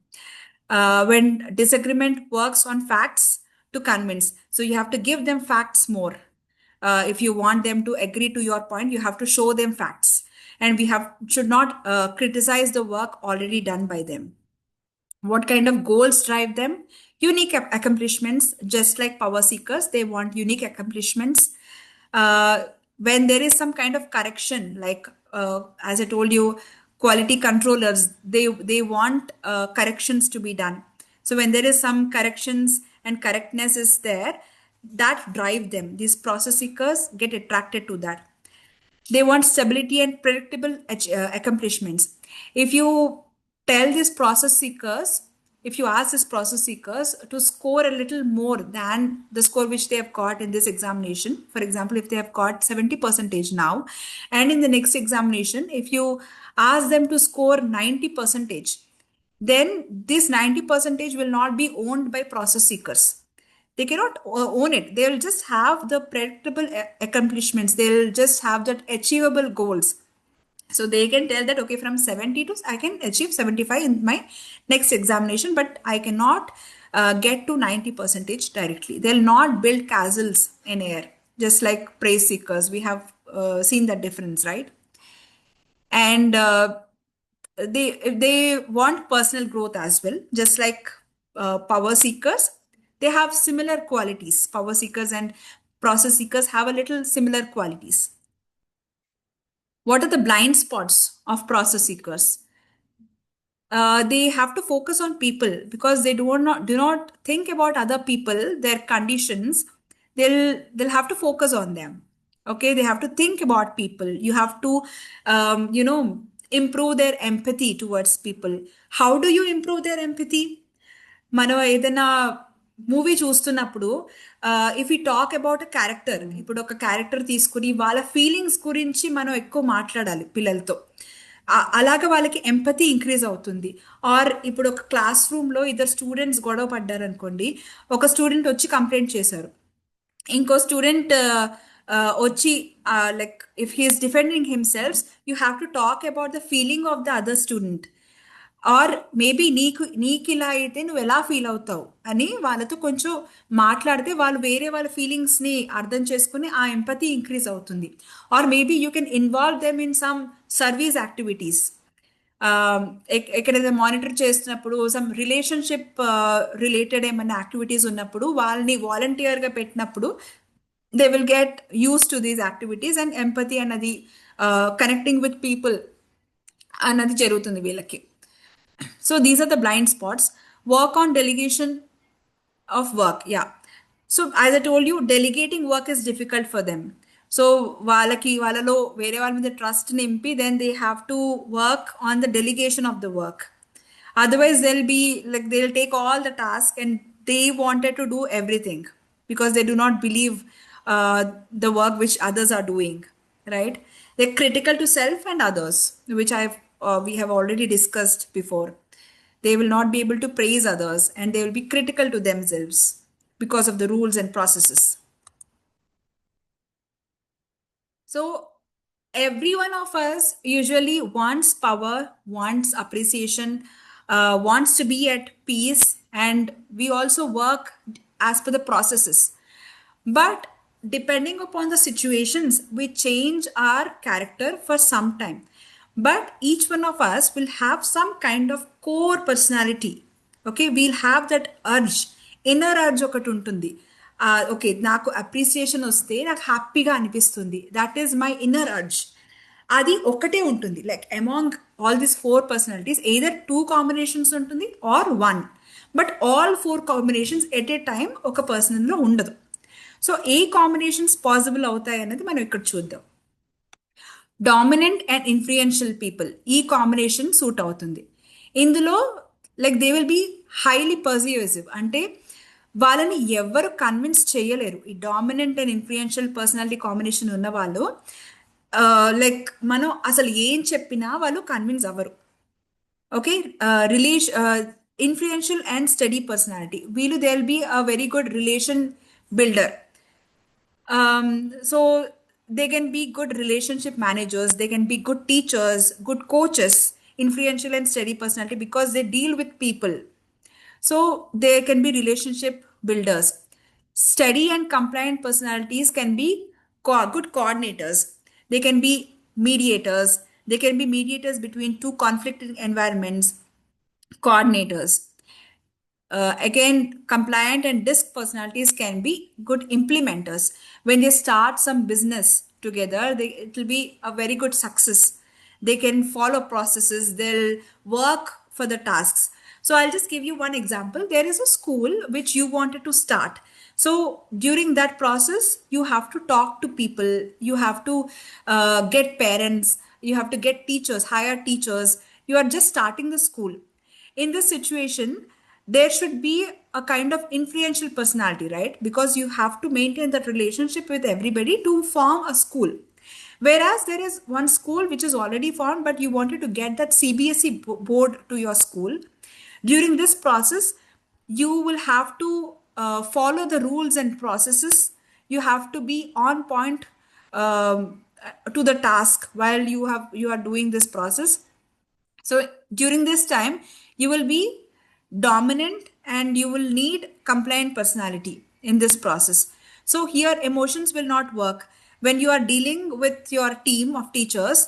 When disagreement works on facts to convince, so you have to give them facts more. If you want them to agree to your point, you have to show them facts, and we have should not criticize the work already done by them. What kind of goals drive them? Unique accomplishments, just like power seekers, they want unique accomplishments. Uh, when there is some kind of correction, like as I told you, quality controllers, they want corrections to be done. So when there is some corrections and correctness is there, that drive them. These process seekers get attracted to that. They want stability and predictable accomplishments. If you tell these process seekers, if you ask these process seekers to score a little more than the score which they have got in this examination, for example, if they have got 70 percentage now, and in the next examination, if you ask them to score 90 percentage, then this 90 percentage will not be owned by process seekers. They cannot own it. They'll just have the predictable accomplishments. They'll just have that achievable goals. So they can tell that, okay, from 70 to I can achieve 75 in my next examination, but I cannot get to 90 percentage directly. They'll not build castles in air, just like praise seekers. We have seen that difference, right? And they want personal growth as well, just like power seekers. They have similar qualities. Power seekers and process seekers have a little similar qualities. What are the blind spots of process seekers? They have to focus on people because they do not think about other people, their conditions. They'll have to focus on them. Okay, they have to think about people. You have to improve their empathy towards people. How do you improve their empathy? మనం ఏదైనా movie చూస్తున్నప్పుడు if you talk about a character, ఇప్పుడు ఒక character తీసుకుని వాళ్ళ feelings గురించి మనం ఎక్కువ మాట్లాడాలి పిల్లలతో. అలాగ వాళ్ళకి ఎంపతి ఇంక్రీజ్ అవుతుంది. ఆర్ ఇప్పుడు ఒక క్లాస్ రూమ్లో ఇద్దరు స్టూడెంట్స్ గొడవ పడ్డారు అనుకోండి, ఒక స్టూడెంట్ వచ్చి కంప్లైంట్ చేశారు, ఇంకో స్టూడెంట్ వచ్చి like if he's defending himself, you have to talk about the feeling of the other student. Or maybe నీకు ఇలా అయితే నువ్వు ఎలా ఫీల్ అవుతావు అని వాళ్ళతో కొంచెం మాట్లాడితే వాళ్ళు వేరే వాళ్ళ ఫీలింగ్స్ని అర్థం చేసుకుని ఆ ఎంపతి ఇంక్రీజ్ అవుతుంది. Or maybe you can involve them in some service activities. ఎక్కడైనా మానిటర్ చేస్తున్నప్పుడు సమ్ రిలేషన్షిప్ రిలేటెడ్ ఏమైనా యాక్టివిటీస్ ఉన్నప్పుడు వాళ్ళని వాలంటీర్గా పెట్టినప్పుడు they will get used to these activities, and empathy అన్నది connecting with people అన్నది జరుగుతుంది వీళ్ళకి. So these are the blind spots. Work on delegation of work. Yeah. So as I told you, delegating work is difficult for them. So వాళ్ళలో వేరే వాళ్ళ మీద trust నింపి then they have to work on the delegation of the work. Otherwise they'll take all the task and they wanted to do everything because they do not believe the work which others are doing, right? They're critical to self and others, which we have already discussed before. They will not be able to praise others and they will be critical to themselves because of the rules and processes. So every one of us usually wants power, wants appreciation, wants to be at peace, and we also work as per the processes. But depending upon the situations, we change our character for some time. But each one of us will have some kind of core personality. Okay, we'll have that urge, inner urge ఒకటి ఉంటుంది. Okay, నాకు appreciation వస్తే నాకు హ్యాపీగా అనిపిస్తుంది. That is my inner urge. అది ఒకటే ఉంటుంది. Like among all these 4 personalities either 2 combinations ఉంటుంది or 1. But all 4 combinations at a time ఒక పర్సన్లో ఉండదు. సో ఏ కాంబినేషన్స్ పాసిబుల్ అవుతాయి అనేది మనం ఇక్కడ చూద్దాం. డామినెంట్ అండ్ ఇన్ఫ్లుయెన్షియల్ పీపుల్, ఈ కాంబినేషన్ సూట్ అవుతుంది. ఇందులో like they will be highly persuasive, అంటే వాళ్ళని ఎవరు కన్విన్స్ చేయలేరు. ఈ dominant and influential personality combination ఉన్న వాళ్ళు లైక్ మనం అసలు ఏం చెప్పినా వాళ్ళు కన్విన్స్ అవ్వరు. Okay, influential and steady personality, వీళ్ళు they will be a very good relation builder. So they can be good relationship managers, they can be good teachers, good coaches, influential and steady personality, because they deal with people. So they can be relationship builders. Steady and compliant personalities can be good coordinators. They can be mediators. They can be mediators between 2 conflicting environments, coordinators. Again, compliant and disc personalities can be good implementers. When they start some business together, it will be a very good success. They can follow processes, they'll work for the tasks. So I'll just give you one example. There is a school which you wanted to start. So during that process, you have to talk to people, you have to get parents, you have to get teachers, hire teachers. You are just starting the school. In this situation, there should be a kind of influential personality, right? Because you have to maintain that relationship with everybody to form a school. Whereas there is one school which is already formed, but you wanted to get that CBSE board to your school. During this process, you will have to follow the rules and processes. You have to be on point to the task while you are doing this process. So during this time, you will be dominant and you will need compliant personality in this process. So here emotions will not work when you are dealing with your team of teachers.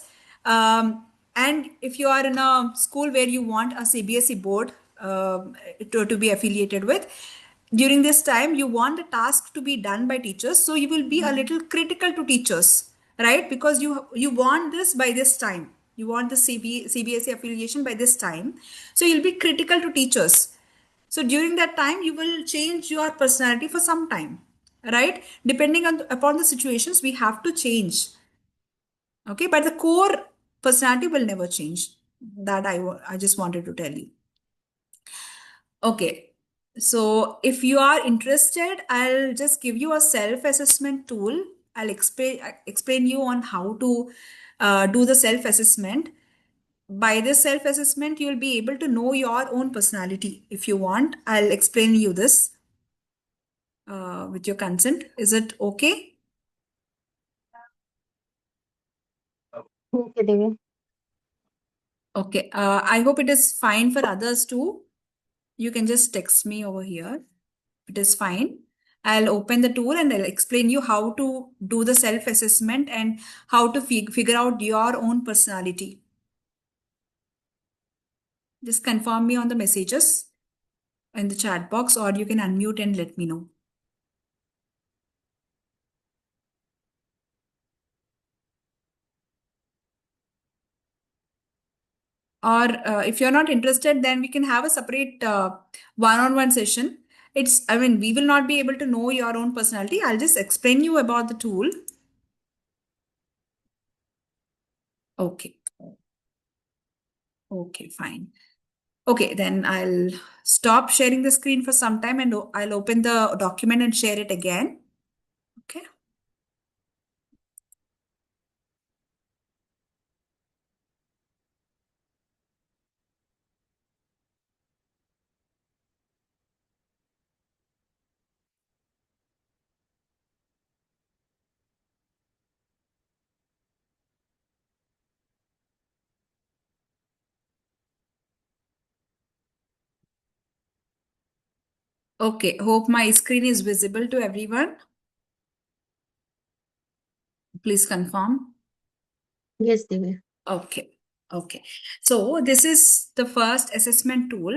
And if you are in a school where you want a CBSE board to be affiliated with, during this time you want the task to be done by teachers, so you will be a little critical to teachers, right? Because you want this by this time, you want the CBSE affiliation by this time, so you'll be critical to teachers. So during that time you will change your personality for some time, right? Depending upon the situations, we have to change. Okay, but the core personality will never change. That I just wanted to tell you. Okay, so if you are interested, I'll just give you a self-assessment tool. I'll explain you on how to do the self-assessment. By this self-assessment, you'll be able to know your own personality. If you want, I'll explain you this with your consent. Is it okay? Okay, Divya. Okay, I hope it is fine for others too. You can just text me over here. It is fine. I'll open the tool and I'll explain you how to do the self-assessment and how to figure out your own personality. Just confirm me on the messages in the chat box, or you can unmute and let me know. or if you're not interested, then we can have a separate one-on-one session. I mean, we will not be able to know your own personality. I'll just explain you about the tool. Okay. Okay, fine. Okay, then I'll stop sharing the screen for some time and I'll open the document and share it again. Okay. Okay, hope my screen is visible to everyone. Please confirm. Yes, Divya. Okay, okay. So this is the first assessment tool.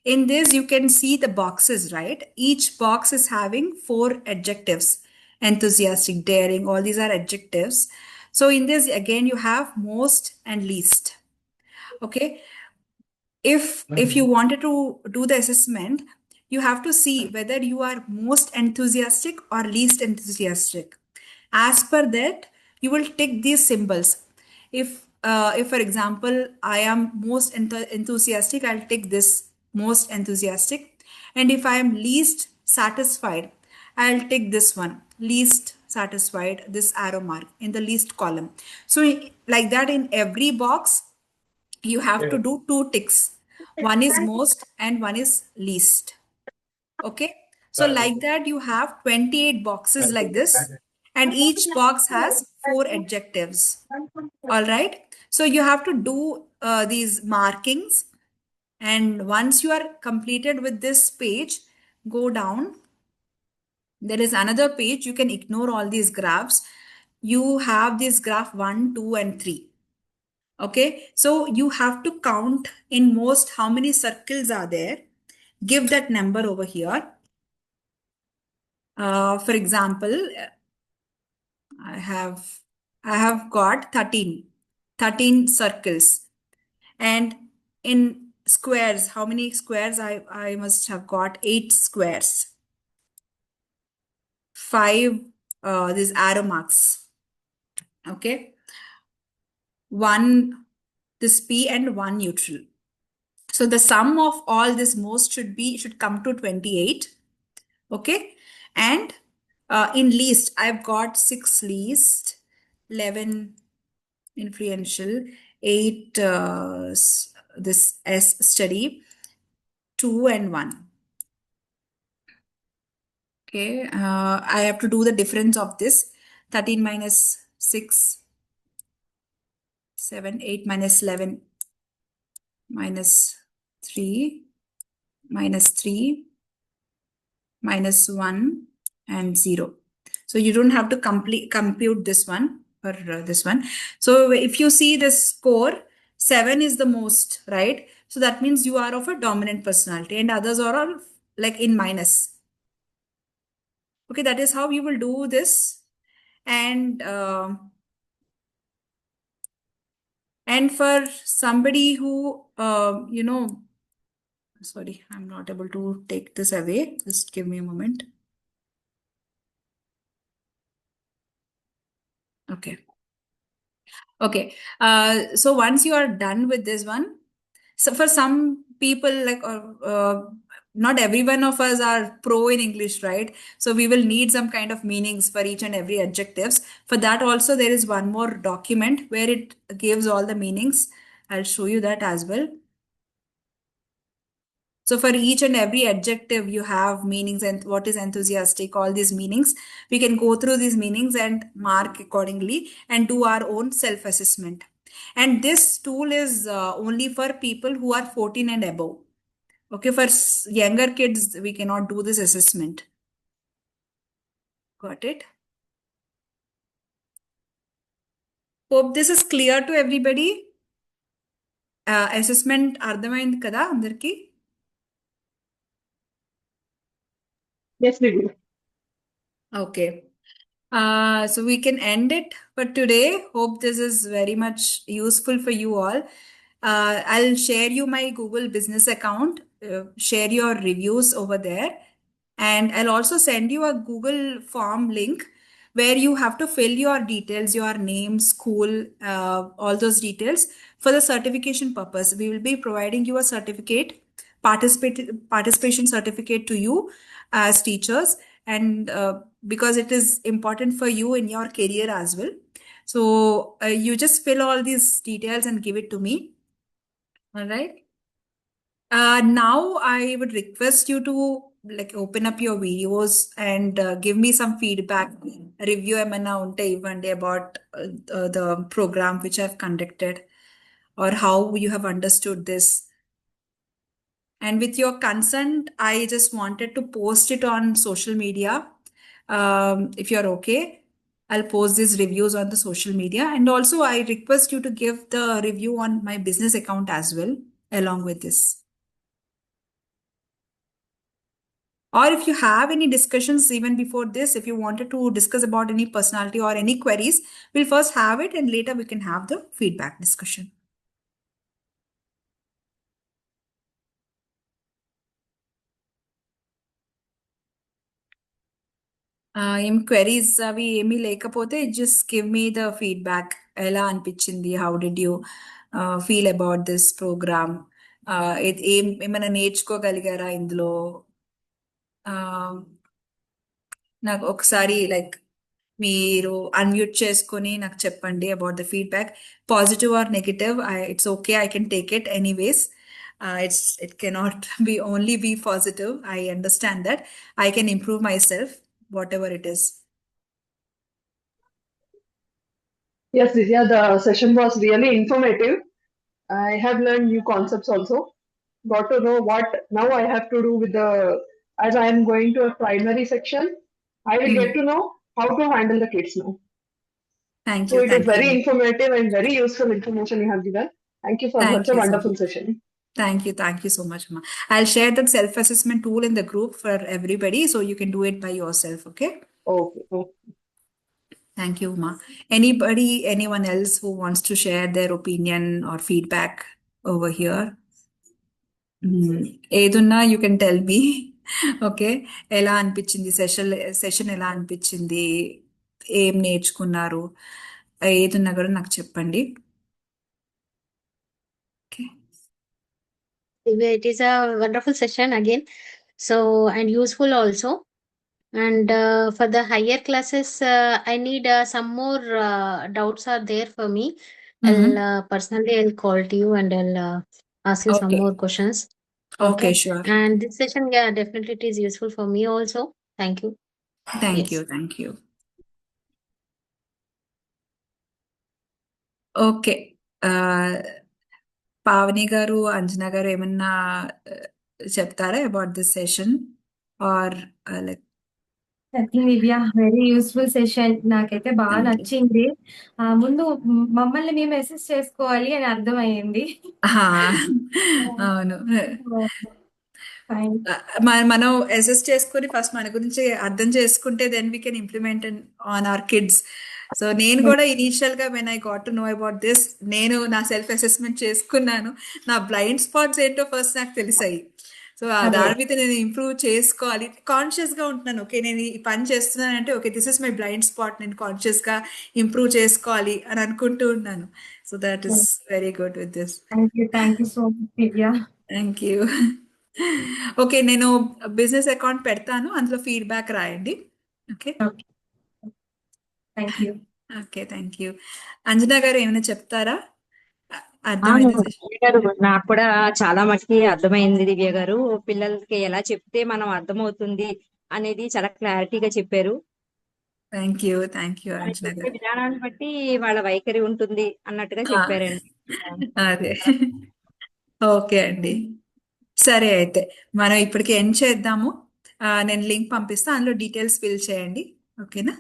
In this, you can see the boxes, right? Each box is having 4 adjectives. Enthusiastic, daring, all these are adjectives. So in this, again, you have most and least. Okay. If you wanted to do the assessment, you have to see whether you are most enthusiastic or least enthusiastic. As per that, you will tick these symbols. If for example, I am most enthusiastic, I'll tick this most enthusiastic. And if I am least satisfied, I'll tick this one, least satisfied, this arrow mark in the least column. So like that, in every box, you have to do 2 ticks. One is most and one is least. Okay. So like that, you have 28 boxes like this, and each box has 4 adjectives. All right. So you have to do these markings. And once you are completed with this page, go down. There is another page. You can ignore all these graphs. You have this graph 1, 2, and 3. Okay, so you have to count in most how many circles are there. Give that number over here. For example, I have got 13 circles. And in squares, how many squares? I must have got 8 squares. 5 these arrow marks. Okay. 1 this P and 1 neutral. So the sum of all this most should come to 28. Okay. And in least, I've got 6 least, 11 influential, 8 this S study, 2 and 1. Okay. I have to do the difference of this. 13 minus 6, 7, 8 minus 11, minus 3, minus 3, minus 1 and 0. So you don't have to compute this one or this one. So if you see the score, 7 is the most, right? So that means you are of a dominant personality and others are all like in minus. Okay, that is how you will do this. And for somebody who, sorry, I'm not able to take this away. Just give me a moment. Okay. Okay. So once you are done with this one, so for some people, like not every one of us are pro in English, right? So we will need some kind of meanings for each and every adjectives. For that also, there is one more document where it gives all the meanings. I'll show you that as well. So for each and every adjective, you have meanings and what is enthusiastic, all these meanings. We can go through these meanings and mark accordingly and do our own self-assessment. And this tool is only for people who are 14 and above. Okay, for younger kids, we cannot do this assessment. Got it? Hope this is clear to everybody. Assessment అర్థమైంది కదా అందరికి? Yes, we do. Okay. So we can end it for today. Hope this is very much useful for you all. I'll share you my Google business account, share your reviews over there, and I'll also send you a Google form link where you have to fill your details, your name, school, all those details for the certification purpose. We will be providing you a certificate, participation certificate to you as teachers, and because it is important for you in your career as well. So you just fill all these details and give it to me. All right. Now I would request you to like open up your videos and give me some feedback, review ఏమైనా ఉంటే ఇవ్వండి about the program which I've conducted or how you have understood this. And with your consent, I just wanted to post it on social media. If you're okay, I'll post these reviews on the social media. And also, I request you to give the review on my business account as well, along with this. Or if you have any discussions even before this, if you wanted to discuss about any personality or any queries, we'll first have it and later we can have the feedback discussion. ఏం queries అవి ఏమీ లేకపోతే just give me the feedback ఎలా అనిపించింది, how did you feel about this program, ఏమైనా నేర్చుకోగలిగారా ఇందులో, నాకు ఒకసారి లైక్ మీరు అన్మ్యూట్ చేసుకొని నాకు చెప్పండి about the feedback, positive or negative. It's okay, I can take it anyways. It cannot be only be positive. I understand that. I can improve myself, whatever it is. Yes, Divya, the session was really informative. I have learned new concepts also. Got to know what now I have to do with as I am going to a primary section, I will get to know how to handle the kids now. Thank So you. it is Thank very you. informative and very useful information you have given. Thank you for Thank such a you so wonderful much. session. Thank you. Thank you so much, Ma. I'll share that self-assessment tool in the group for everybody so you can do it by yourself, okay? Okay. Thank you, Ma. Anybody, anyone else who wants to share their opinion or feedback over here? ఏదున్నా you can tell me. Okay, ఎలా అనిపించింది session ఎలా అనిపించింది, ఏం నేర్చుకున్నారు, ఏదున్నా కూడా నాకు చెప్పండి. Okay, It is a wonderful session again. So, and useful also. And for the higher classes, I need some more doubts are there for me. I'll personally I'll call to you and I'll ask you some Okay. more questions. Okay, sure. And this session, yeah, definitely it is useful for me also. Thank you. Thank Yes. you. Thank you. Okay, Pavani గారు, అంజనా గారు ఏమన్నా చెప్తారా about this session are like? Divya, very useful session. నాకైతే బాగా Thank you. నచ్చింది. ముందు మమ్మల్ని మేము అసెస్ చేసుకోవాలి అని అర్థమైంది. అవును, ఫైన్. మనం అసెస్ చేసుకొని ఫస్ట్ మన గురించి అర్థం చేసుకుంటే then we can implement on our kids. So నేను కూడా ఇనీషియల్ గా when I got to know about this, నేను నా సెల్ఫ్ అసెస్మెంట్ చేసుకున్నాను. నా బ్లైండ్ స్పాట్స్ ఏంటో ఫస్ట్ నాకు తెలిసాయి. సో దాని మీద నేను ఇంప్రూవ్ చేసుకోవాలి, కాన్షియస్ గా ఉంటున్నాను. ఓకే, నేను ఈ పని చేస్తున్నాను అంటే okay, this is my blind spot, నేను కాన్షియస్ గా ఇంప్రూవ్ చేసుకోవాలి అని అనుకుంటూ ఉన్నాను. So that is very good with this. Thank you so much Divya. Thank you. Okay, నేను బిజినెస్ అకౌంట్ పెడతాను, అందులో ఫీడ్బ్యాక్ రాయండి. Okay, thank you. Okay, thank you. Anjana గారు ఏమైనా చెప్తారా? అర్థమైంది దివ్య గారు, నాకు కూడా చాలా మటుకి అర్థమైంది. దివ్య గారు, పిల్లలకి ఎలా చెప్తే మనం అర్థమవుతుంది అనేది చాలా క్లారిటీగా చెప్పారు. Thank you. థ్యాంక్ యూ వాళ్ళు అంజనా చెప్పే గారు. విధానాన్ని బట్టి వాళ్ళ వైఖరి ఉంటుంది అన్నట్టుగా చెప్పారండి. అదే, ఓకే అండి. సరే, అయితే మనం ఇప్పటికి ఎండ్ చేద్దాము. నేను లింక్ పంపిస్తాను, అందులో డీటెయిల్స్ ఫిల్ చేయండి. ఓకేనా?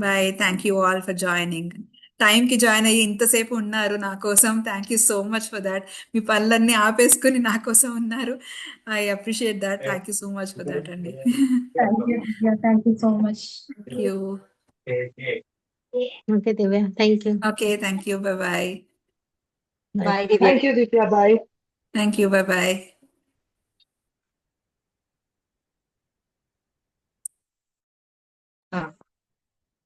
Bye. Thank you all for joining. టైంకి జాయిన్ అయ్యి ఇంతసేపు ఉన్నారు నా కోసం. Thank you so much for that. మీ పనులన్నీ ఆపేసుకుని నా కోసం ఉన్నారు. I appreciate that. Thank you so much for that అండి. Thank you so much. Thank you. Okay, Divya. Thank you. Okay, thank you. Bye. Bye Divya. Thank you, Divya. Bye. Thank you. Bye bye.